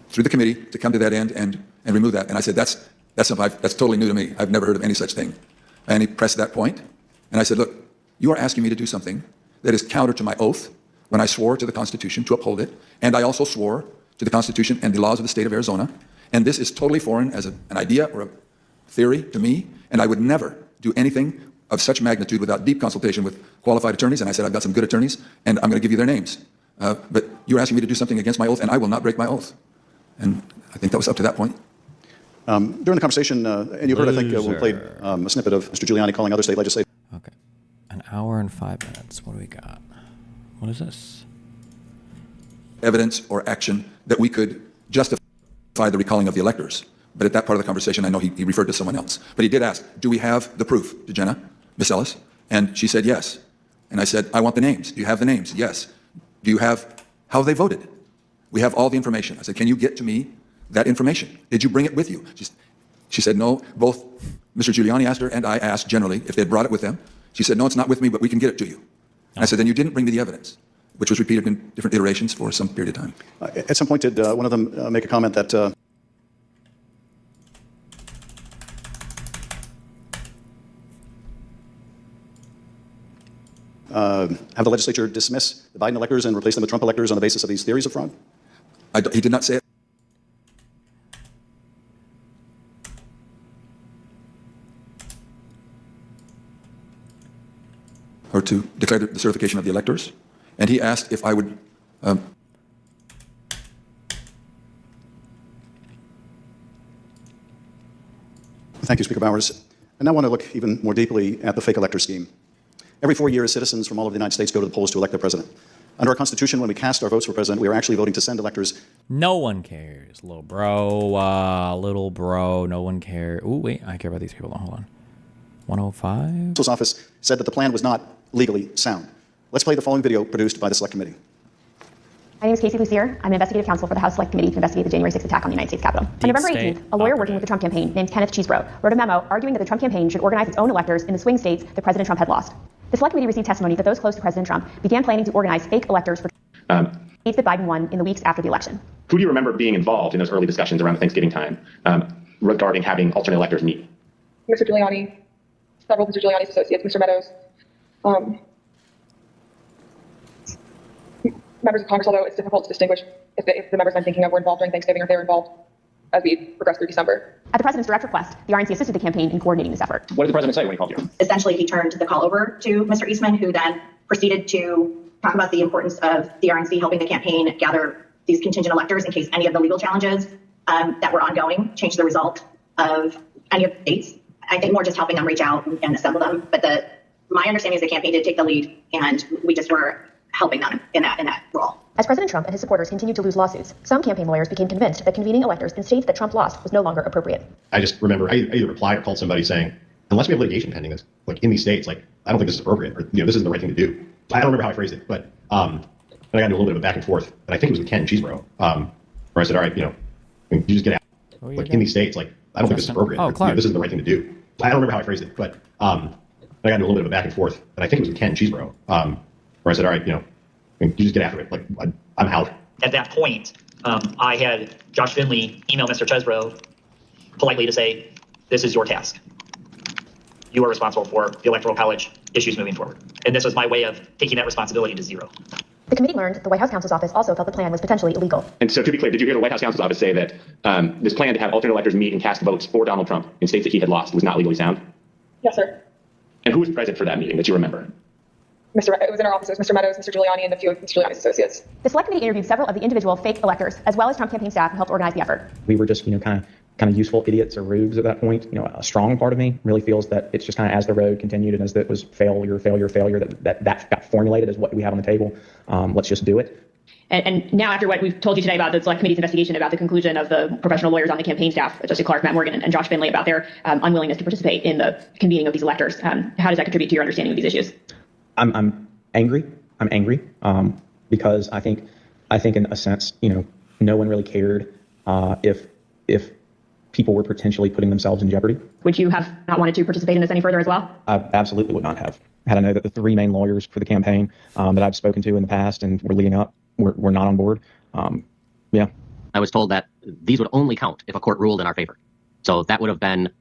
Through the committee to come to that end and remove that. And I said, that's totally new to me. I've never heard of any such thing. And he pressed that point. And I said, look, you are asking me to do something that is counter to my oath when I swore to the Constitution to uphold it. And I also swore to the Constitution and the laws of the state of Arizona. And this is totally foreign as an idea or a theory to me. And I would never do anything of such magnitude without deep consultation with qualified attorneys. And I said, I've got some good attorneys, and I'm going to give you their names. But you're asking me to do something against my oath, and I will not break my oath. And I think that was up to that point. During the conversation, and you heard, I think, when we played a snippet of Mr. Giuliani calling other state legislators. Okay. An hour and 5 minutes. What do we got? What is this? Evidence or action that we could justify the recalling of the electors. But at that part of the conversation, I know he referred to someone else. But he did ask, do we have the proof, to Jenna, Miss Ellis? And she said yes. And I said, I want the names. Do you have the names? Yes. Do you have how they voted? We have all the information. I said, can you get to me that information? Did you bring it with you? She said, no. Both Mr. Giuliani asked her and I asked generally if they'd brought it with them. She said, no, it's not with me, but we can get it to you. And I said, then you didn't bring me the evidence, which was repeated in different iterations for some period of time. At some point, did one of them make a comment that have the legislature dismiss the Biden electors and replace them with Trump electors on the basis of these theories of fraud? He did not say it. Or to declare the certification of the electors. And he asked if I would Thank you, Speaker Bowers. I now want to look even more deeply at the fake elector scheme. Every 4 years, citizens from all over the United States go to the polls to elect their president. Under our Constitution, when we cast our votes for president, we are actually voting to send electors. No one cares, little bro. No one cares. Ooh, wait, I care about these people. Hold on. 105? His office said that the plan was not legally sound. Let's play the following video produced by the Select Committee. My name is Casey Lucier. I'm an investigative counsel for the House Select Committee to investigate the January 6th attack on the United States Capitol. On November 18th, a lawyer working with the Trump campaign named Kenneth Cheesebro wrote a memo arguing that the Trump campaign should organize its own electors in the swing states that President Trump had lost. The Select Committee received testimony that those close to President Trump began planning to organize fake electors for states that Biden won in the weeks after the election. Who do you remember being involved in those early discussions around Thanksgiving time regarding having alternate electors meet? Mr. Giuliani, several of Mr. Giuliani's associates, Mr. Meadows, members of Congress, although it's difficult to distinguish if the members I'm thinking of were involved during Thanksgiving or if they were involved as we progress through December. At the president's direct request, the RNC assisted the campaign in coordinating this effort. What did the president say when he called you? Essentially, he turned the call over to Mr. Eastman, who then proceeded to talk about the importance of the RNC helping the campaign gather these contingent electors in case any of the legal challenges that were ongoing changed the result of any of the states. I think more just helping them reach out and assemble them. But my understanding is the campaign did take the lead, and we just were helping them in that role. As President Trump and his supporters continued to lose lawsuits, some campaign lawyers became convinced that convening electors in states that Trump lost was no longer appropriate. I just remember I either replied or called somebody saying, unless we have litigation pending that's like in these states, like I don't think this is appropriate, or this isn't the right thing to do. I don't remember how I phrased it, but and I got into a little bit of a back and forth, but I think it was with Ken Cheesebro, where I said, all right, you just get out. Like in these states, like I don't think this is appropriate. Or, this isn't the right thing to do. I don't remember how I phrased it, but I got into a little bit of a back and forth, but I think it was with Ken Cheesebro, where I said, all right, you just get after it. Like I'm out. At that point, I had Josh Finley email Mr. Chesbro politely to say, this is your task. You are responsible for the Electoral College issues moving forward. And this was my way of taking that responsibility to zero. The committee learned the White House counsel's office also felt the plan was potentially illegal. And so to be clear, did you hear the White House counsel's office say that this plan to have alternate electors meet and cast votes for Donald Trump in states that he had lost was not legally sound? Yes, sir. And who was present for that meeting that you remember? It was in our office. It was Mr. Meadows, Mr. Giuliani, and a few of Mr. Giuliani's associates. The Select Committee interviewed several of the individual fake electors, as well as Trump campaign staff, who helped organize the effort. We were just, kind of useful idiots or rubes at that point. A strong part of me really feels that it's just kind of as the road continued and as it was failure, that got formulated as what we have on the table. Let's just do it. And now, after what we've told you today about the Select Committee's investigation about the conclusion of the professional lawyers on the campaign staff, Justice Clark, Matt Morgan, and Josh Finley, about their unwillingness to participate in the convening of these electors, how does that contribute to your understanding of these issues? I'm angry. Because I think in a sense, no one really cared if people were potentially putting themselves in jeopardy. Would you have not wanted to participate in this any further as well? I absolutely would not have. Had I known that the three main lawyers for the campaign that I've spoken to in the past and were leading up were not on board. Yeah. I was told that these would only count if a court ruled in our favor. So that would have been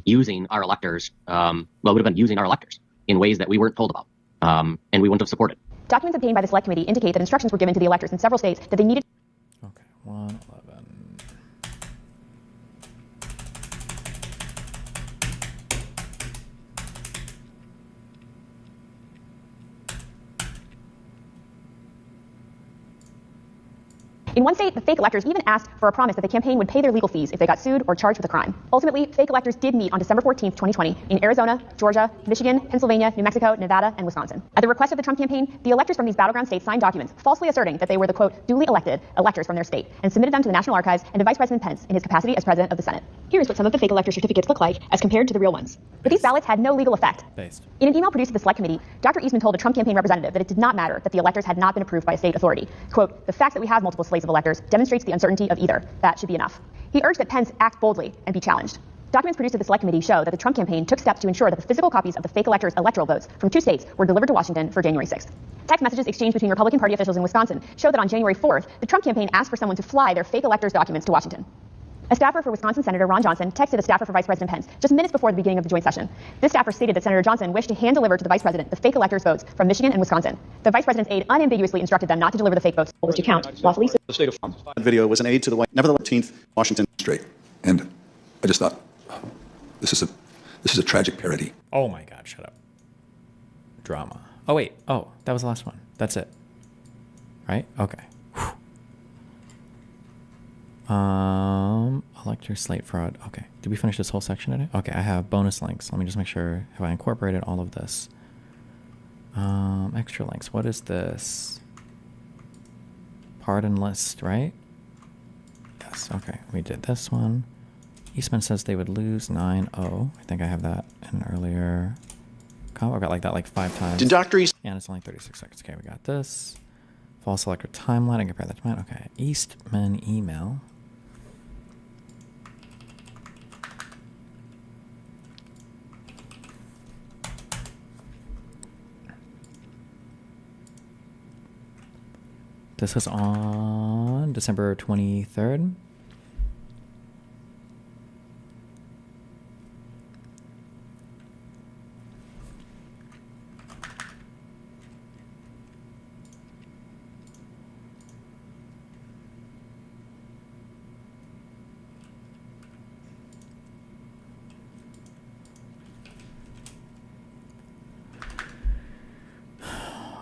using our electors. Would have been using our electors in ways that we weren't told about. And we wouldn't have supported. Documents obtained by the Select Committee indicate that instructions were given to the electors in several states that they needed. Okay, 111. In one state, the fake electors even asked for a promise that the campaign would pay their legal fees if they got sued or charged with a crime. Ultimately, fake electors did meet on December 14, 2020 in Arizona, Georgia, Michigan, Pennsylvania, New Mexico, Nevada, and Wisconsin. At the request of the Trump campaign, the electors from these battleground states signed documents falsely asserting that they were the, quote, duly elected electors from their state and submitted them to the National Archives and to Vice President Pence in his capacity as President of the Senate. Here's what some of the fake elector certificates look like as compared to the real ones. But these ballots had no legal effect. In an email produced to the Select Committee, Dr. Eastman told a Trump campaign representative that it did not matter that the electors had not been approved by a state authority. Quote, the fact that we have multiple slates of electors demonstrates the uncertainty of either. That should be enough. He urged that Pence act boldly and be challenged. Documents produced to the Select Committee show that the Trump campaign took steps to ensure that the physical copies of the fake electors' electoral votes from 2 states were delivered to Washington for January 6th. Text messages exchanged between Republican Party officials in Wisconsin show that on January 4th, the Trump campaign asked for someone to fly their fake electors' documents to Washington. A staffer for Wisconsin Senator Ron Johnson texted a staffer for Vice President Pence just minutes before the beginning of the joint session. This staffer stated that Senator Johnson wished to hand deliver to the Vice President the fake electors' votes from Michigan and Wisconsin. The Vice President's aide unambiguously instructed them not to deliver the fake votes to count lawfully. The state of that video was an aid to the White. Nevertheless, 13th, Washington. Straight. And I just thought, this is a tragic parody. Oh my God, shut up. Drama. Oh wait, oh, that was the last one. That's it. Right? Okay. Elector slate fraud. Okay. Did we finish this whole section today? Okay, I have bonus links. Let me just make sure, have I incorporated all of this? Extra links. What is this? Pardon list, right? Yes, okay. We did this one. Eastman says they would lose 9-0. I think I have that in an earlier comment. I got like that like 5 times. Did Dr. Eastman... And it's only 36 seconds. Okay, we got this. False elector timeline. I compare that to mine. Okay. Eastman email. This was on December 23rd.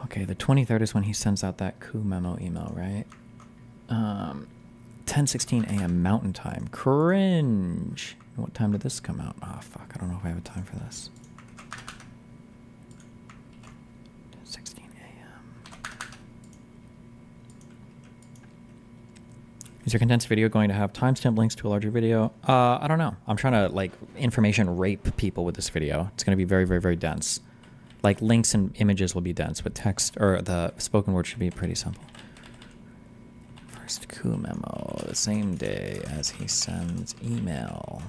Okay, the 23rd is when he sends out that coup memo email, right? 10:16 a.m. Mountain Time. Cringe. What time did this come out? Oh, fuck. I don't know if I have a time for this. 10:16 a.m. Is your condensed video going to have timestamp links to a larger video? I don't know. I'm trying to, like, information rape people with this video. It's going to be very, very, very dense. Like, links and images will be dense, but text, or the spoken word should be pretty simple. First coup memo, the same day as he sends email.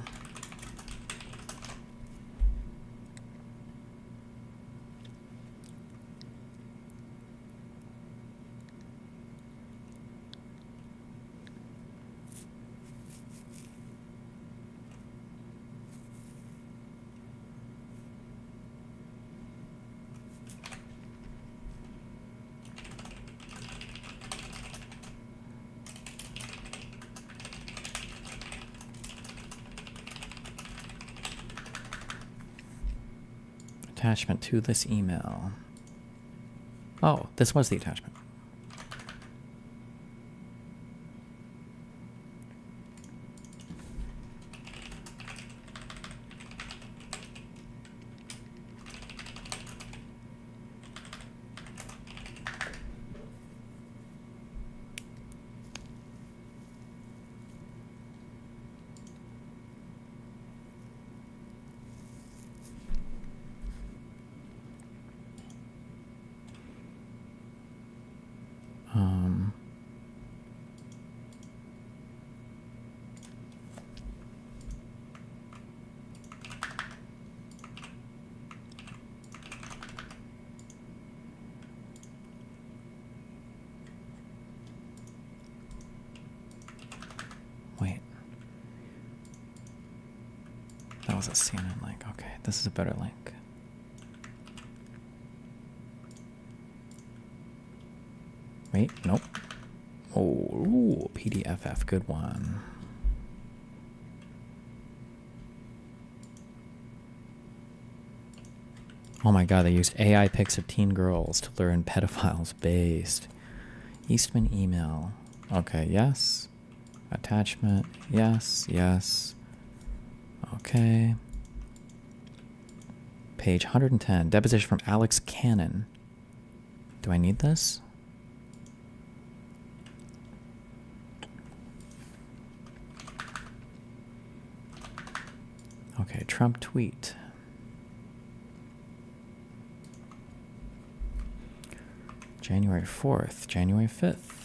Attachment to this email. Oh, this was the attachment. Wait. That was a CNN link. Okay, this is a better link. Wait, nope. Oh, ooh, PDFF, good one. Oh my god, they used AI pics of teen girls to learn pedophiles based. Eastman email. Okay, yes. Attachment, yes, yes. Okay. Page 110, deposition from Alex Cannon. Do I need this? Okay, Trump tweet. January 4th, January 5th.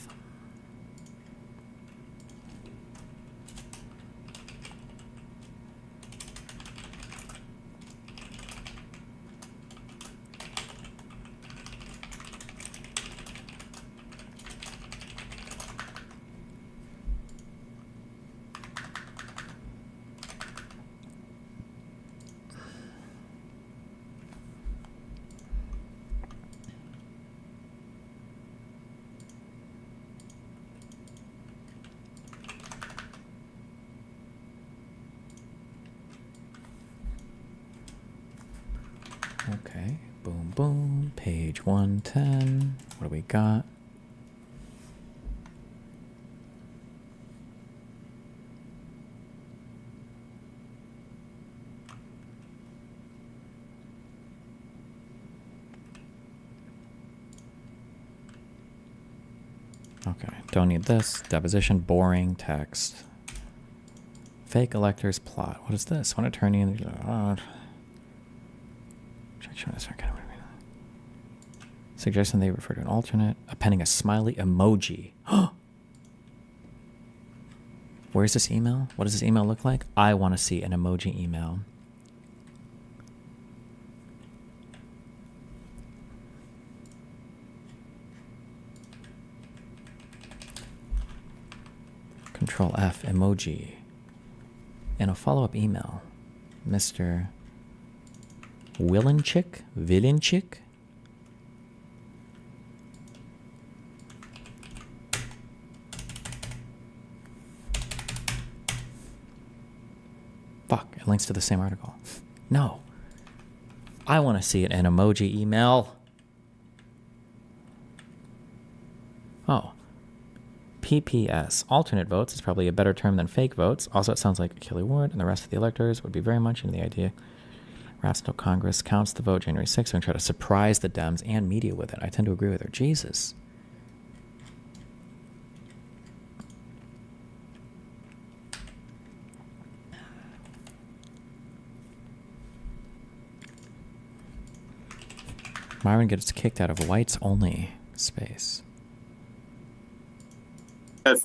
Okay, boom, boom, page 110. What do we got? Okay, don't need this. Deposition, boring text. Fake electors plot. What is this? One attorney in the... Suggesting they refer to an alternate. Appending a smiley emoji. Where's this email? What does this email look like? I want to see an emoji email. Control F, emoji. And a follow-up email. Mr. Willinchick? Fuck, it links to the same article. No. I want to see an emoji email. Oh. PPS. Alternate votes is probably a better term than fake votes. Also, it sounds like Achille Ward and the rest of the electors would be very much into the idea. Ratsdale Congress counts the vote January 6th and try to surprise the Dems and media with it. I tend to agree with her. Jesus. Myron gets kicked out of whites only space. Had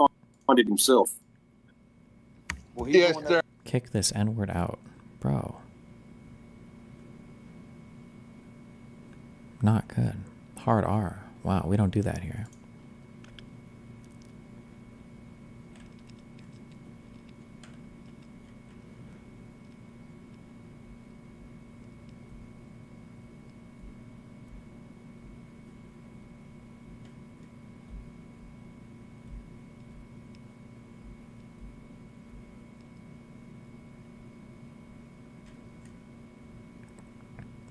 funded himself. Well, yes, sir. Kick this N-word out, bro. Not good. Hard R. Wow, we don't do that here.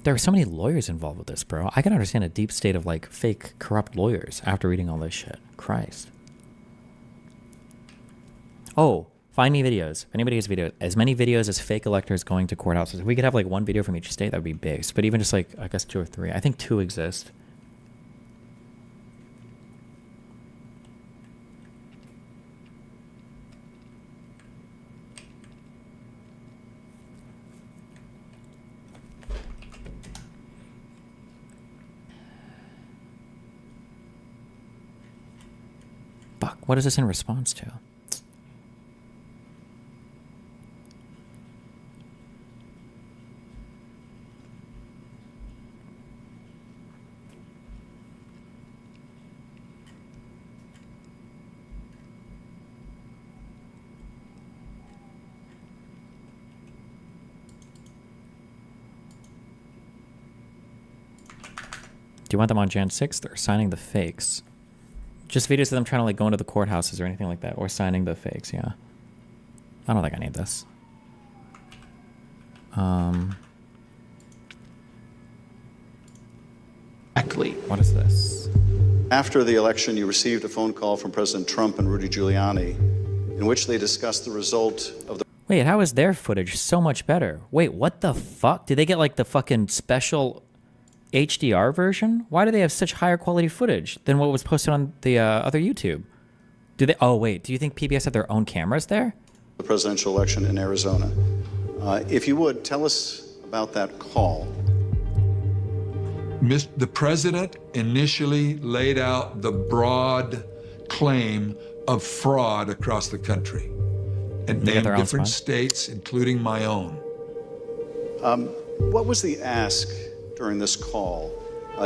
There are so many lawyers involved with this, bro. I can understand a deep state of, like, fake, corrupt lawyers after reading all this shit. Christ. Oh, find me videos. If anybody has videos, as many videos as fake electors going to courthouses. If we could have, like, one video from each state, that would be big. But even just, like, I guess 2 or 3. I think 2 exist. Fuck, what is this in response to? Do you want them on Jan 6th or signing the fakes? Just videos of them trying to, like, go into the courthouses or anything like that, or signing the fakes, yeah. I don't think I need this. Exactly. Exactly. What is this? After the election, you received a phone call from President Trump and Rudy Giuliani in which they discussed the result of the... Wait, how is their footage so much better? Wait, what the fuck? Did they get like the fucking special HDR version? Why do they have such higher quality footage than what was posted on the other YouTube? Do they? Oh wait, do you think PBS have their own cameras there? The presidential election in Arizona. If you would, tell us about that call. The president initially laid out the broad claim of fraud across the country and named different states, including my own. What was the ask during this call?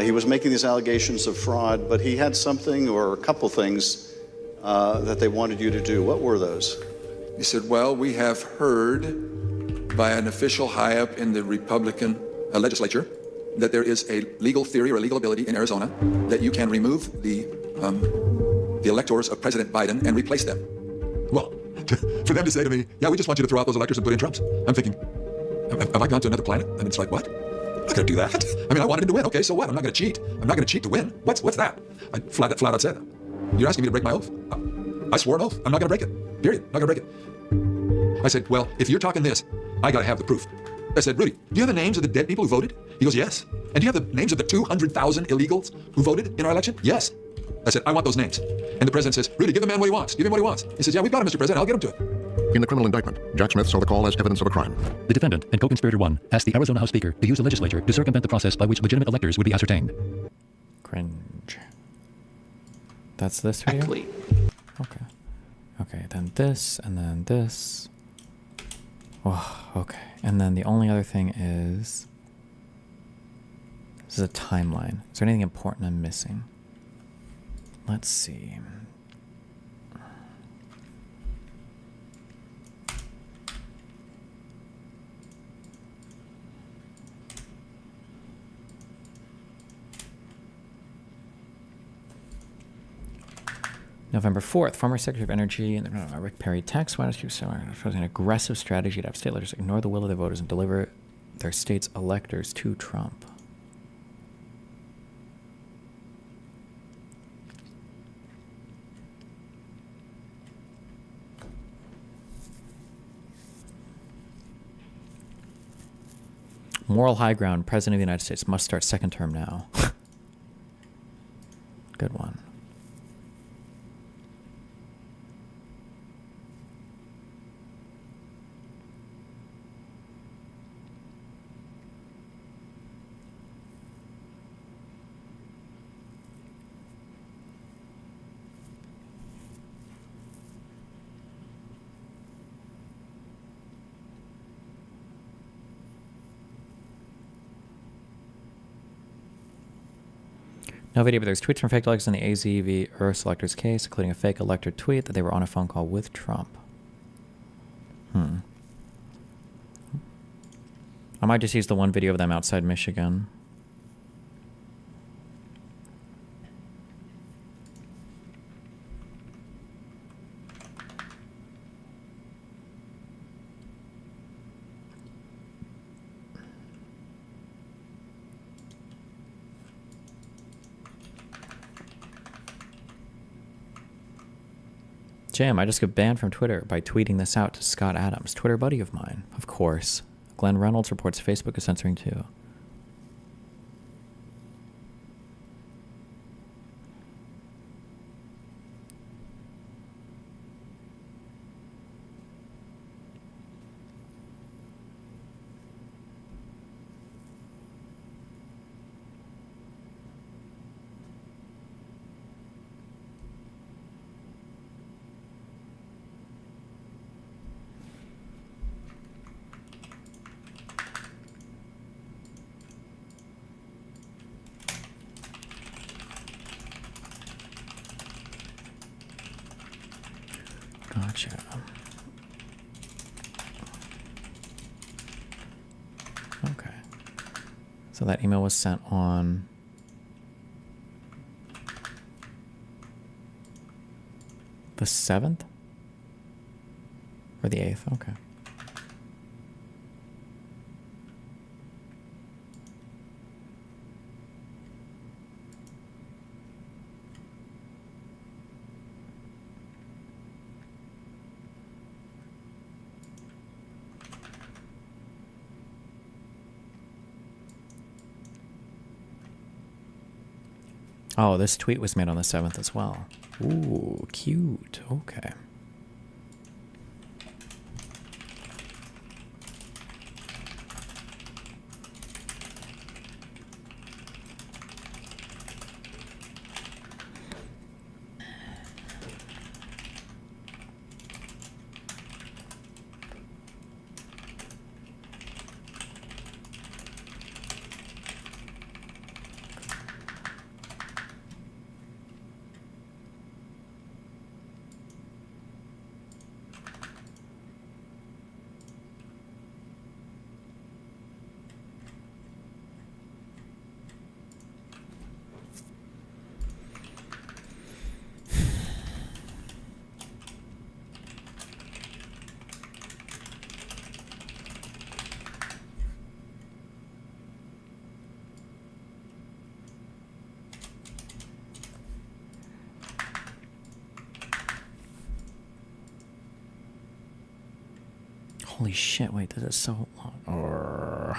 He was making these allegations of fraud, but he had something or a couple things that they wanted you to do. What were those? He said, well, we have heard by an official high up in the Republican legislature that there is a legal theory or a legal ability in Arizona that you can remove the electors of President Biden and replace them. Well, for them to say to me, yeah, we just want you to throw out those electors and put in Trump's. I'm thinking, have I gone to another planet? And it's like, what? I'm not going to do that. I mean, I wanted him to win. Okay, so what? I'm not going to cheat. I'm not going to cheat to win. What's that? I flat out said that. You're asking me to break my oath? I swore an oath. I'm not going to break it. Period. Not going to break it. I said, well, if you're talking this, I got to have the proof. I said, Rudy, do you have the names of the dead people who voted? He goes, yes. And do you have the names of the 200,000 illegals who voted in our election? Yes. I said, I want those names. And the president says, Rudy, give the man what he wants. Give him what he wants. He says, yeah, we've got him, Mr. President. I'll get him to it. In the criminal indictment, Jack Smith saw the call as evidence of a crime. The defendant and co-conspirator 1 asked the Arizona House Speaker to use the legislature to circumvent the process by which legitimate electors would be ascertained. Cringe. That's this for you? Okay. Okay, then this, and then this. Oh, okay. And then the only other thing is... This is a timeline. Is there anything important I'm missing? Let's see. November 4th, former Secretary of Energy Rick Perry texts White House Chief an aggressive strategy to have state legislators ignore the will of their voters and deliver their state's electors to Trump. Moral high ground. President of the United States must start second term now. Good one. No video, but there's tweets from fake electors in the AZV Earth selectors case, including a fake elector tweet that they were on a phone call with Trump. I might just use the one video of them outside Michigan. Jam, I just got banned from Twitter by tweeting this out to Scott Adams, Twitter buddy of mine, of course. Glenn Reynolds reports Facebook is censoring too. Gotcha. Okay. So that email was sent on the 7th? Or the 8th? Okay. Oh, this tweet was made on the 7th as well. Ooh, cute. Okay. Holy shit, wait, this is so long.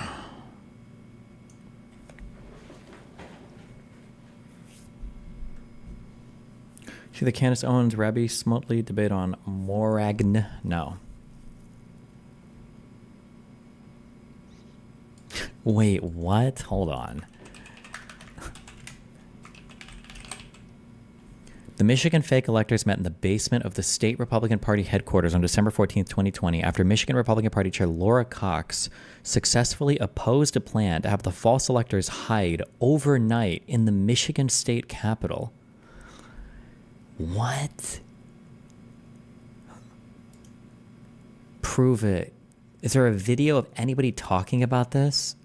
See the Candace Owens Rabbi Smotley debate on Moragn? No. Wait, what? Hold on. The Michigan fake electors met in the basement of the state Republican Party headquarters on December 14, 2020, after Michigan Republican Party Chair Laura Cox successfully opposed a plan to have the false electors hide overnight in the Michigan state capitol. What? Prove it. Is there a video of anybody talking about this?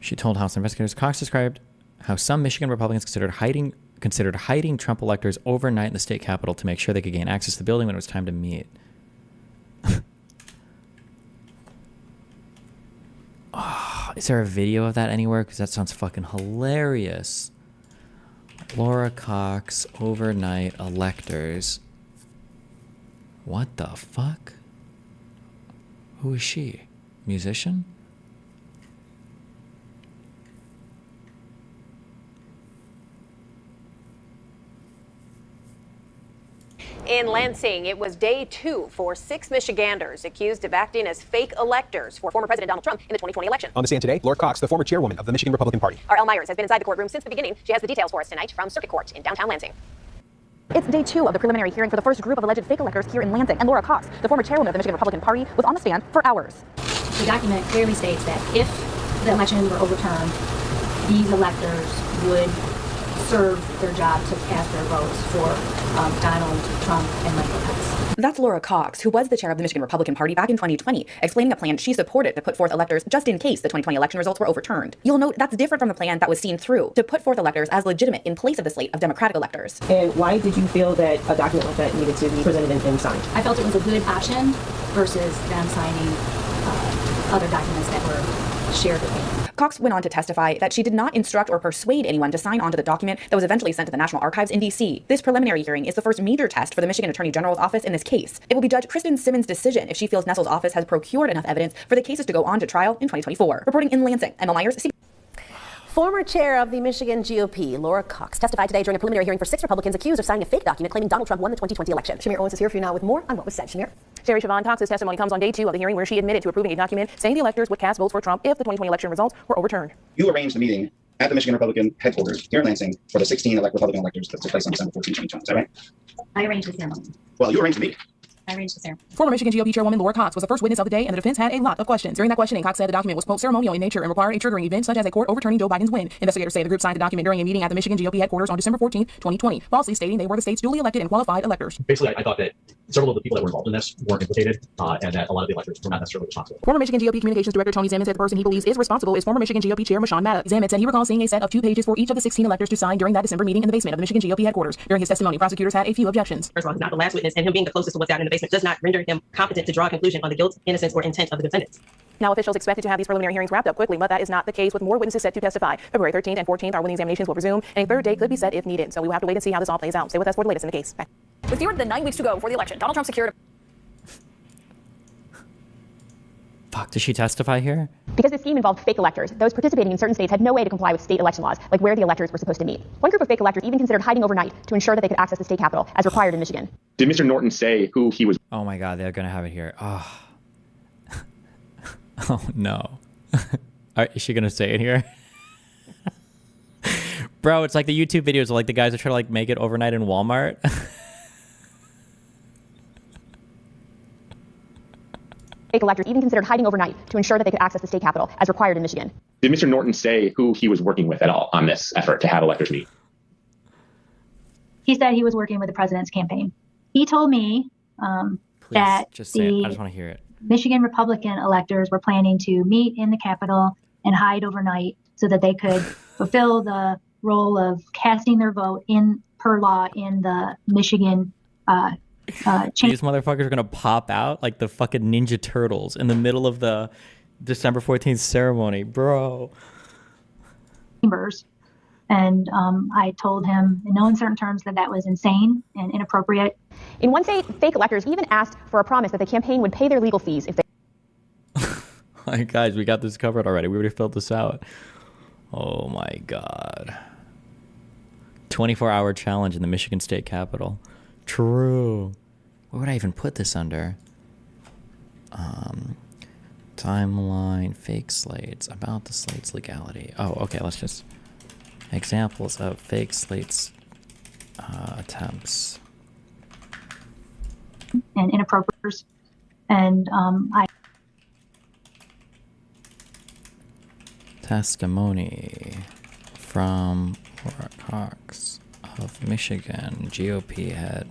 She told House investigators. Cox described how some Michigan Republicans considered hiding Trump electors overnight in the state capitol to make sure they could gain access to the building when it was time to meet. Oh, is there a video of that anywhere? Because that sounds fucking hilarious. Laura Cox, overnight electors. What the fuck? Who is she? Musician? In Lansing, it was day 2 for 6 Michiganders accused of acting as fake electors for former President Donald Trump in the 2020 election. On the stand today, Laura Cox, the former chairwoman of the Michigan Republican Party. Our Elle Myers has been inside the courtroom since the beginning. She has the details for us tonight from Circuit Court in downtown Lansing. It's day 2 of the preliminary hearing for the first group of alleged fake electors here in Lansing, and Laura Cox, the former chairwoman of the Michigan Republican Party, was on the stand for hours. The document clearly states that if the election were overturned, these electors would serve their job to cast their votes for Donald Trump and Michael Pence. That's Laura Cox, who was the chair of the Michigan Republican Party back in 2020, explaining a plan she supported to put forth electors just in case the 2020 election results were overturned. You'll note that's different from the plan that was seen through to put forth electors as legitimate in place of the slate of Democratic electors. And why did you feel that a document like that needed to be presented and signed? I felt it was a good option versus them signing other documents that were shared with me. Cox went on to testify that she did not instruct or persuade anyone to sign onto the document that was eventually sent to the National Archives in D.C. This preliminary hearing is the first major test for the Michigan Attorney General's office in this case. It will be Judge Kristen Simmons' decision if she feels Nessel's office has procured enough evidence for the cases to go on to trial in 2024. Reporting in Lansing, Elle Myers, CBS. Former chair of the Michigan GOP, Laura Cox, testified today during a preliminary hearing for 6 Republicans accused of signing a fake document claiming Donald Trump won the 2020 election. Shamir Owens is here for you now with more on what was said. Shamir. Sherry Siobhan Cox's testimony comes on day 2 of the hearing where she admitted to approving a document saying the electors would cast votes for Trump if the 2020 election results were overturned. You arranged the meeting at the Michigan Republican headquarters here in Lansing for the 16 Republican electors that took place on December 14, 2020. Is that right? I arranged the ceremony. Well, you arranged the meeting. I arranged the ceremony. Former Michigan GOP chairwoman Laura Cox was the first witness of the day, and the defense had a lot of questions. During that questioning, Cox said the document was, quote, ceremonial in nature and required a triggering event such as a court overturning Joe Biden's win. Investigators say the group signed the document during a meeting at the Michigan GOP headquarters on December 14, 2020, falsely stating they were the state's duly elected and qualified electors. Basically, I thought that several of the people that were involved in this weren't implicated, and that a lot of the electors were not necessarily responsible. Former Michigan GOP Communications Director Tony Zammit said the person he believes is responsible is former Michigan GOP Chair Mashawn Matta. Zammit said he recalls seeing a set of 2 pages for each of the 16 electors to sign during that December meeting in the basement of the Michigan GOP headquarters. During his testimony, prosecutors had a few objections. First of all, he's not the last witness, and him being the closest to what's out in the basement does not render him competent to draw a conclusion on the guilt, innocence, or intent of the defendants. Now, officials expected to have these preliminary hearings wrapped up quickly, but that is not the case, with more witnesses set to testify. February 13th and 14th are when the examinations will resume, and a third date could be set if needed. So we will have to wait and see how this all plays out. Stay with us for the latest in the case. Back. With fewer than 9 weeks to go before the election, Donald Trump secured. Fuck, does she testify here? Because this scheme involved fake electors, those participating in certain states had no way to comply with state election laws, like where the electors were supposed to meet. One group of fake electors even considered hiding overnight to ensure that they could access the state capitol, as required in Michigan. Did Mr. Norton say who he was? Oh my God, they're gonna have it here. Oh, oh no. Is she gonna say it here? Bro, it's like the YouTube videos of like the guys that try to like make it overnight in Walmart. Fake electors even considered hiding overnight to ensure that they could access the state capitol, as required in Michigan. Did Mr. Norton say who he was working with at all on this effort to have electors meet? He said he was working with the president's campaign. He told me that just say it. I just want to hear it. Michigan Republican electors were planning to meet in the Capitol and hide overnight so that they could fulfill the role of casting their vote per law in the Michigan These motherfuckers are gonna pop out like the fucking Ninja Turtles in the middle of the December 14th ceremony, bro. chambers. And I told him in no uncertain terms that that was insane and inappropriate. In one state, fake electors even asked for a promise that the campaign would pay their legal fees if they... Like, guys, we got this covered already. We already filled this out. Oh my God. 24-hour challenge in the Michigan State Capitol. True. What would I even put this under? Timeline, fake slates, about the slate's legality. Oh, okay, let's just... Examples of fake slates attempts. And inappropriate. And I... Testimony from Laura Cox of Michigan, GOP head.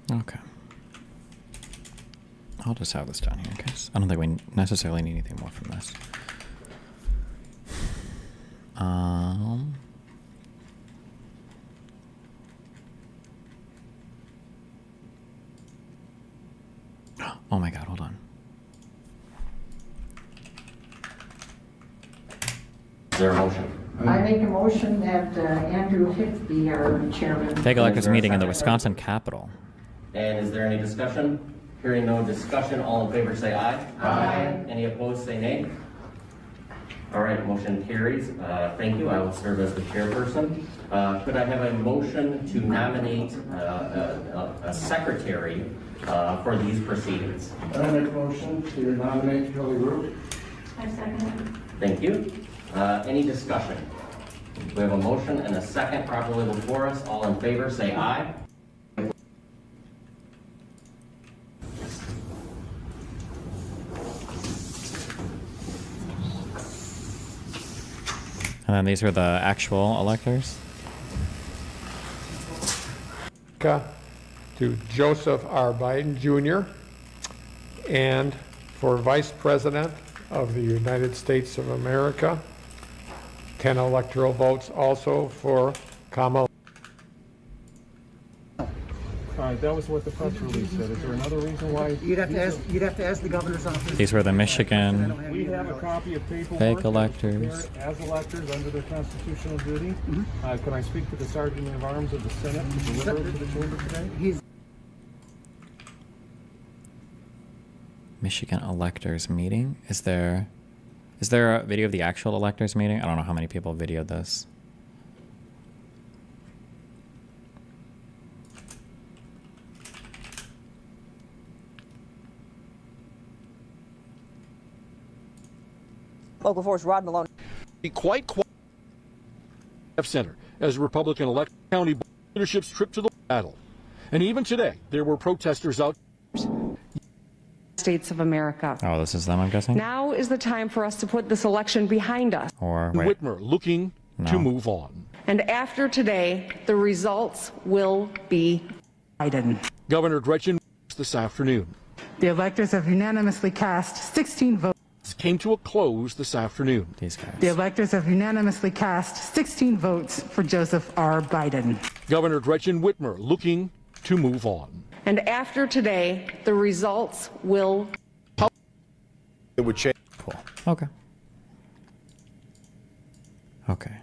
Okay. I'll just have this down here, because I don't think we necessarily need anything more from this. Oh my God, hold on. Is there a motion? I make a motion that Andrew Hick be our chairman. Fake electors meeting in the Wisconsin Capitol. And is there any discussion? Hearing no discussion, all in favor say aye. Aye. Any opposed say nay. All right, motion carries. Thank you. I will serve as the chairperson. Could I have a motion to nominate a secretary for these proceedings? I make a motion to nominate Kelly Root. I second it. Thank you. Any discussion? We have a motion and a second properly before us. All in favor say aye. And then these are the actual electors. To Joseph R. Biden Jr. and for Vice President of the United States of America, 10 electoral votes also for Kamala. That was what the press release said. Is there another reason why? You'd have to ask the governor's office. These were the Michigan We have a copy of paperwork fake electors. as electors under their constitutional duty. Can I speak to the Sergeant of Arms of the Senate to deliver it to the chamber today? Michigan electors meeting. Is there a video of the actual electors meeting? I don't know how many people videoed this. Local 4's Rod Malone. Be quite quiet. Center as Republican elect county leadership's trip to the battle, and even today there were protesters out. States of America. Oh, this is them, I'm guessing. Now is the time for us to put this election behind us. Or wait. Whitmer looking to move on. And after today, the results will be Biden. Governor Gretchen this afternoon. The electors have unanimously cast 16 votes. Came to a close this afternoon. These guys. The electors have unanimously cast 16 votes for Joseph R. Biden. Governor Gretchen Whitmer looking to move on. And after today, the results will. It would change. Cool. Okay. Okay.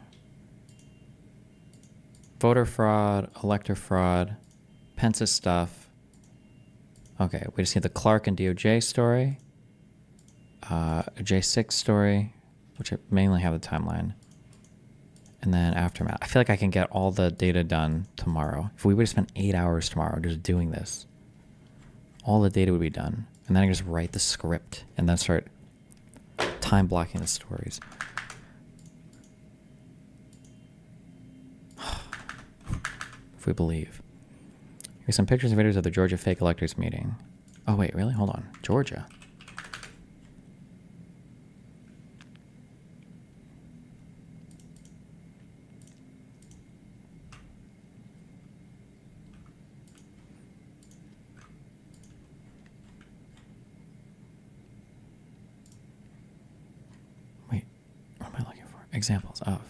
Voter fraud, elector fraud, Pence's stuff. Okay, we just need the Clark and DOJ story. A J6 story, which I mainly have the timeline. And then aftermath. I feel like I can get all the data done tomorrow. If we would have spent 8 hours tomorrow just doing this, all the data would be done. And then I can just write the script and then start time blocking the stories. If we believe. Here's some pictures and videos of the Georgia fake electors meeting. Oh wait, really? Hold on. Georgia. Examples of.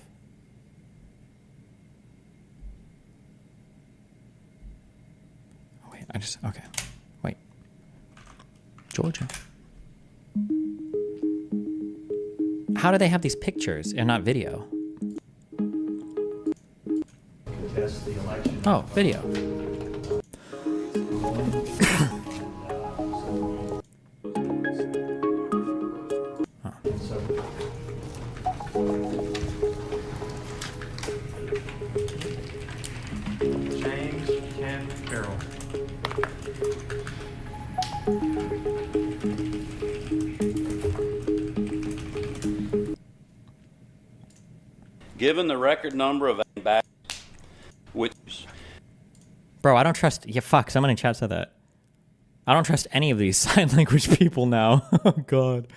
Wait, okay. Wait. Georgia. How do they have these pictures and not video? Oh, video. Given the record number of back, which. Bro, I don't trust. Yeah, fuck. Someone in chat said that. I don't trust any of these sign language people now. Oh, God.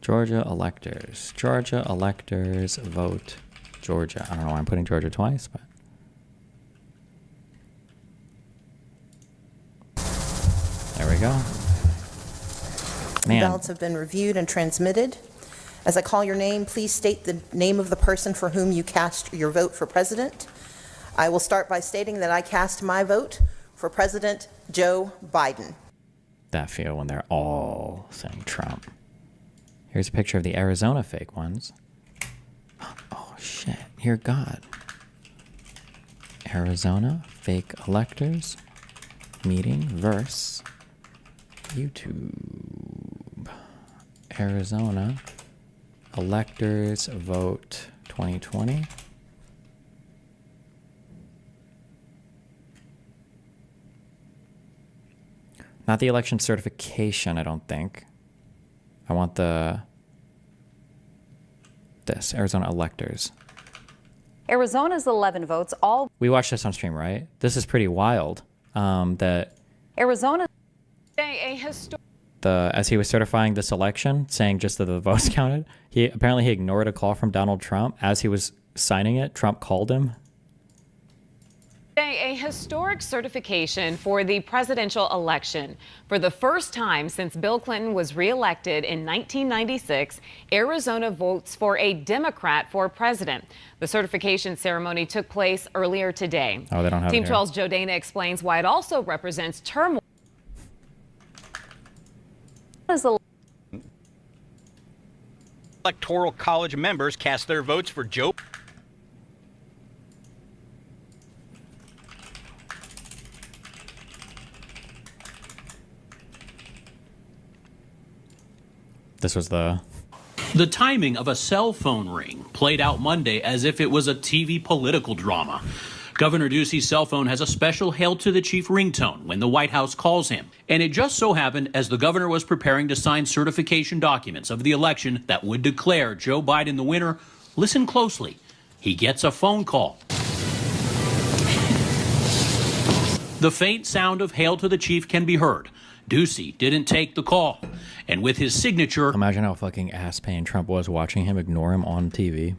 Georgia electors. Georgia electors vote Georgia. I don't know why I'm putting Georgia twice, but. There we go. Man. Ballots have been reviewed and transmitted. As I call your name, please state the name of the person for whom you cast your vote for president. I will start by stating that I cast my vote for President Joe Biden. That feel when they're all saying Trump. Here's a picture of the Arizona fake ones. Oh, shit. Dear God. Arizona fake electors meeting verse YouTube. Arizona electors vote 2020. Not the election certification, I don't think. I want this Arizona electors. Arizona's 11 votes, all. We watched this on stream, right? This is pretty wild. That Arizona. As he was certifying this election, saying just that the votes counted, he ignored a call from Donald Trump as he was signing it. Trump called him. a historic certification for the presidential election. For the first time since Bill Clinton was reelected in 1996, Arizona votes for a Democrat for president. The certification ceremony took place earlier today. Oh, they don't have Team it here. 12's Joe Dana explains why it also represents turmoil. Electoral college members cast their votes for Joe. This was the timing of a cell phone ring played out Monday as if it was a TV political drama. Governor Ducey's cell phone has a special Hail to the Chief ringtone when the White House calls him. And it just so happened as the governor was preparing to sign certification documents of the election that would declare Joe Biden the winner, listen closely, he gets a phone call. The faint sound of Hail to the Chief can be heard. Ducey didn't take the call. And with his signature, imagine how fucking ass-paying Trump was watching him ignore him on TV.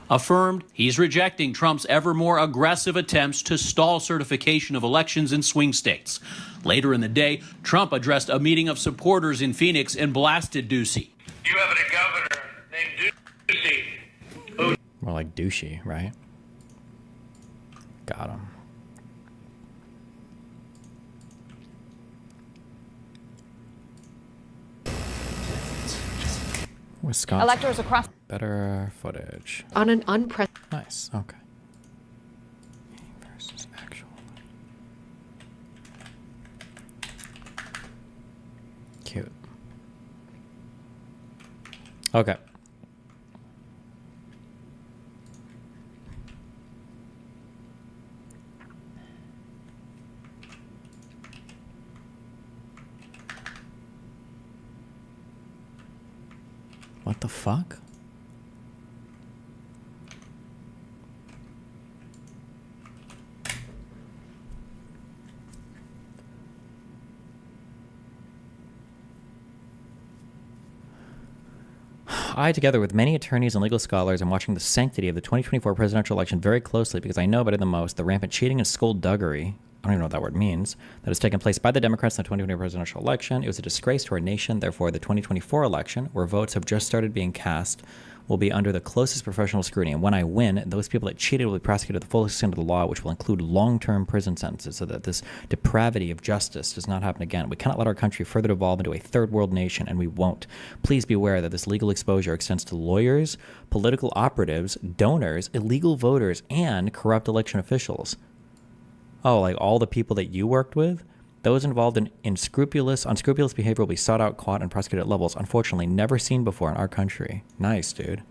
Affirmed he's rejecting Trump's ever more aggressive attempts to stall certification of elections in swing states. Later in the day, Trump addressed a meeting of supporters in Phoenix and blasted Ducey. You have a governor named Ducey. More like douchey, right? Got him. Wisconsin. Electors across Better footage. On an unprecedented. Nice. Okay. Versus actual. Cute. Okay. What the fuck? I, together with many attorneys and legal scholars, am watching the sanctity of the 2024 presidential election very closely because I know better than most the rampant cheating and skullduggery, I don't even know what that word means, that has taken place by the Democrats in the 2020 presidential election. It was a disgrace to our nation. Therefore, the 2024 election, where votes have just started being cast, will be under the closest professional scrutiny. And when I win, those people that cheated will be prosecuted to the full extent of the law, which will include long-term prison sentences, so that this depravity of justice does not happen again. We cannot let our country further devolve into a third world nation, and we won't. Please be aware that this legal exposure extends to lawyers, political operatives, donors, illegal voters, and corrupt election officials. Oh, like all the people that you worked with? Those involved in unscrupulous behavior will be sought out, caught, and prosecuted at levels unfortunately never seen before in our country. Nice, dude.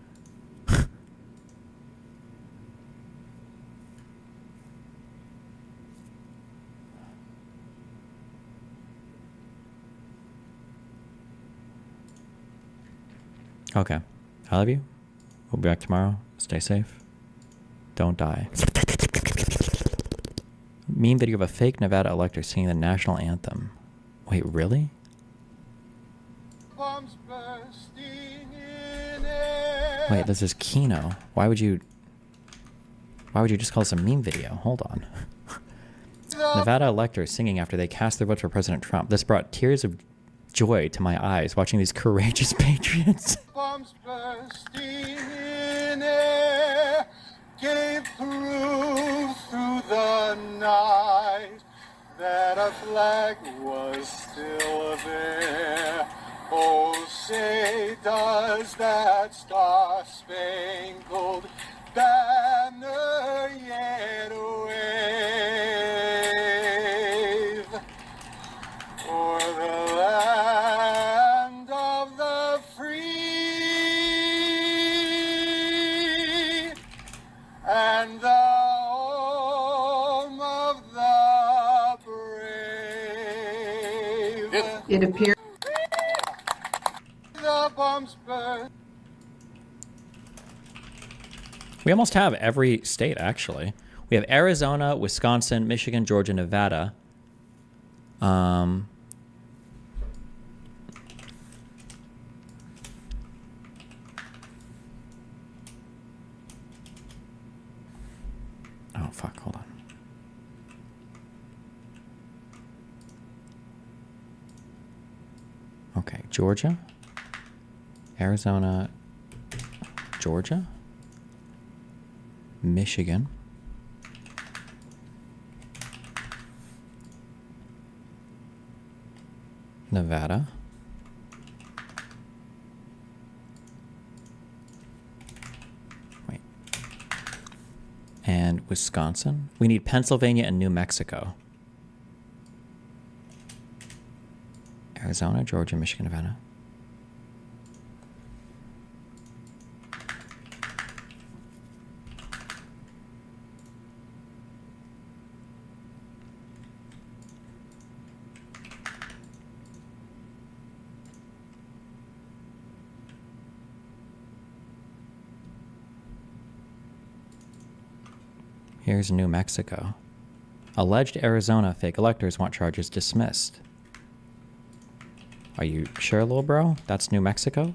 Okay. I love you. We'll be back tomorrow. Stay safe. Don't die. Meme video of a fake Nevada elector singing the national anthem. Wait, really? Wait, this is Kino. Why would you just call this a meme video? Hold on. Nevada electors singing after they cast their vote for President Trump. This brought tears of joy to my eyes watching these courageous patriots. Bombs bursting in air gave proof through the night that a flag was still there. Oh, say does that star-spangled banner yet wave o'er the land of the free and the home of the brave? It appears. The bombs burst. We almost have every state, actually. We have Arizona, Wisconsin, Michigan, Georgia, Nevada. Oh, fuck, hold on. Okay, Georgia, Arizona, Georgia, Michigan, Nevada, wait, and Wisconsin. We need Pennsylvania and New Mexico. Arizona, Georgia, Michigan, Nevada. Here's New Mexico. Alleged Arizona fake electors want charges dismissed. Are you sure, little bro? That's New Mexico?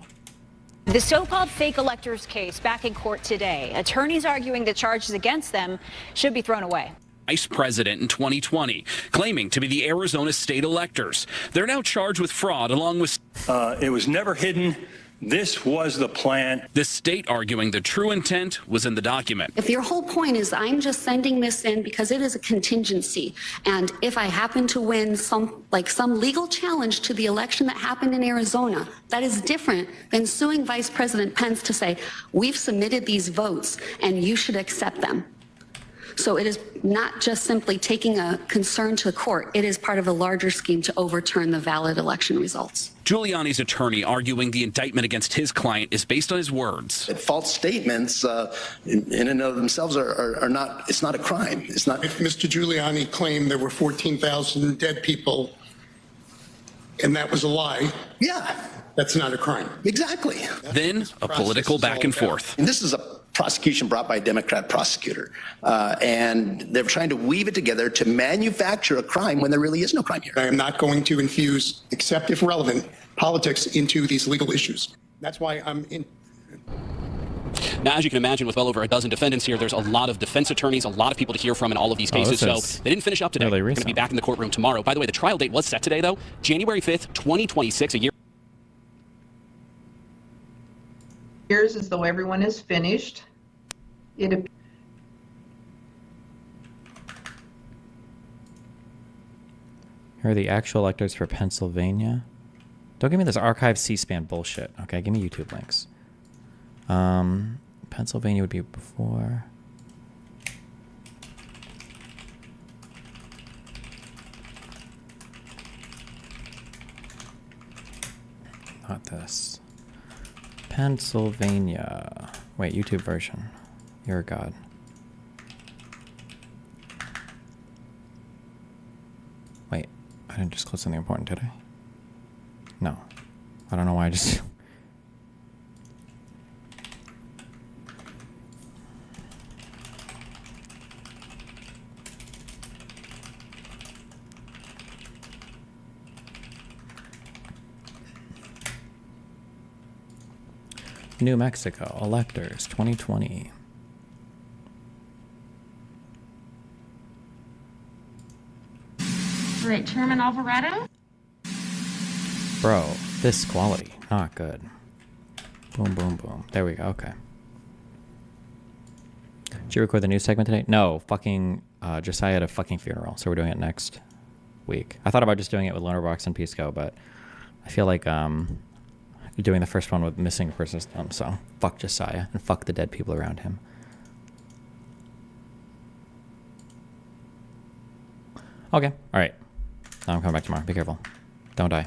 The so-called fake electors case back in court today. Attorneys arguing the charges against them should be thrown away. Vice president in 2020, claiming to be the Arizona state electors. They're now charged with fraud along with... It was never hidden. This was the plan. The state arguing the true intent was in the document. If your whole point is I'm just sending this in because it is a contingency, and if I happen to win some legal challenge to the election that happened in Arizona, that is different than suing Vice President Pence to say, we've submitted these votes and you should accept them. So it is not just simply taking a concern to the court. It is part of a larger scheme to overturn the valid election results. Giuliani's attorney arguing the indictment against his client is based on his words. False statements in and of themselves are not, it's not a crime. It's not. If Mr. Giuliani claimed there were 14,000 dead people and that was a lie. Yeah. That's not a crime. Exactly. Then a political back and forth. And this is a prosecution brought by a Democrat prosecutor. And they're trying to weave it together to manufacture a crime when there really is no crime here. I am not going to infuse, except if relevant, politics into these legal issues. That's why I'm in. Now, as you can imagine, with well over a dozen defendants here, there's a lot of defense attorneys, a lot of people to hear from in all of these cases. So they didn't finish up today. They're going to be back in the courtroom tomorrow. By the way, the trial date was set today, though, January 5th, 2026, a year. Appears as though everyone is finished. Here are the actual electors for Pennsylvania. Don't give me this archive C-SPAN bullshit. Okay, give me YouTube links. Pennsylvania would be before. Not this. Pennsylvania. Wait, YouTube version. You're a god. Wait, I didn't just click something important, did I? No. I don't know why I just... New Mexico electors 2020. All right, Chairman Alvarado. Bro, this quality, not good. Boom, boom, boom. There we go, okay. Did you record the news segment today? No, fucking, Josiah had a fucking funeral, so we're doing it next week. I thought about just doing it with Lonerbox and Pisco, but I feel like, doing the first one with missing a person's thumb, so fuck Josiah and fuck the dead people around him. Okay, alright. Now I'm coming back tomorrow. Be careful. Don't die.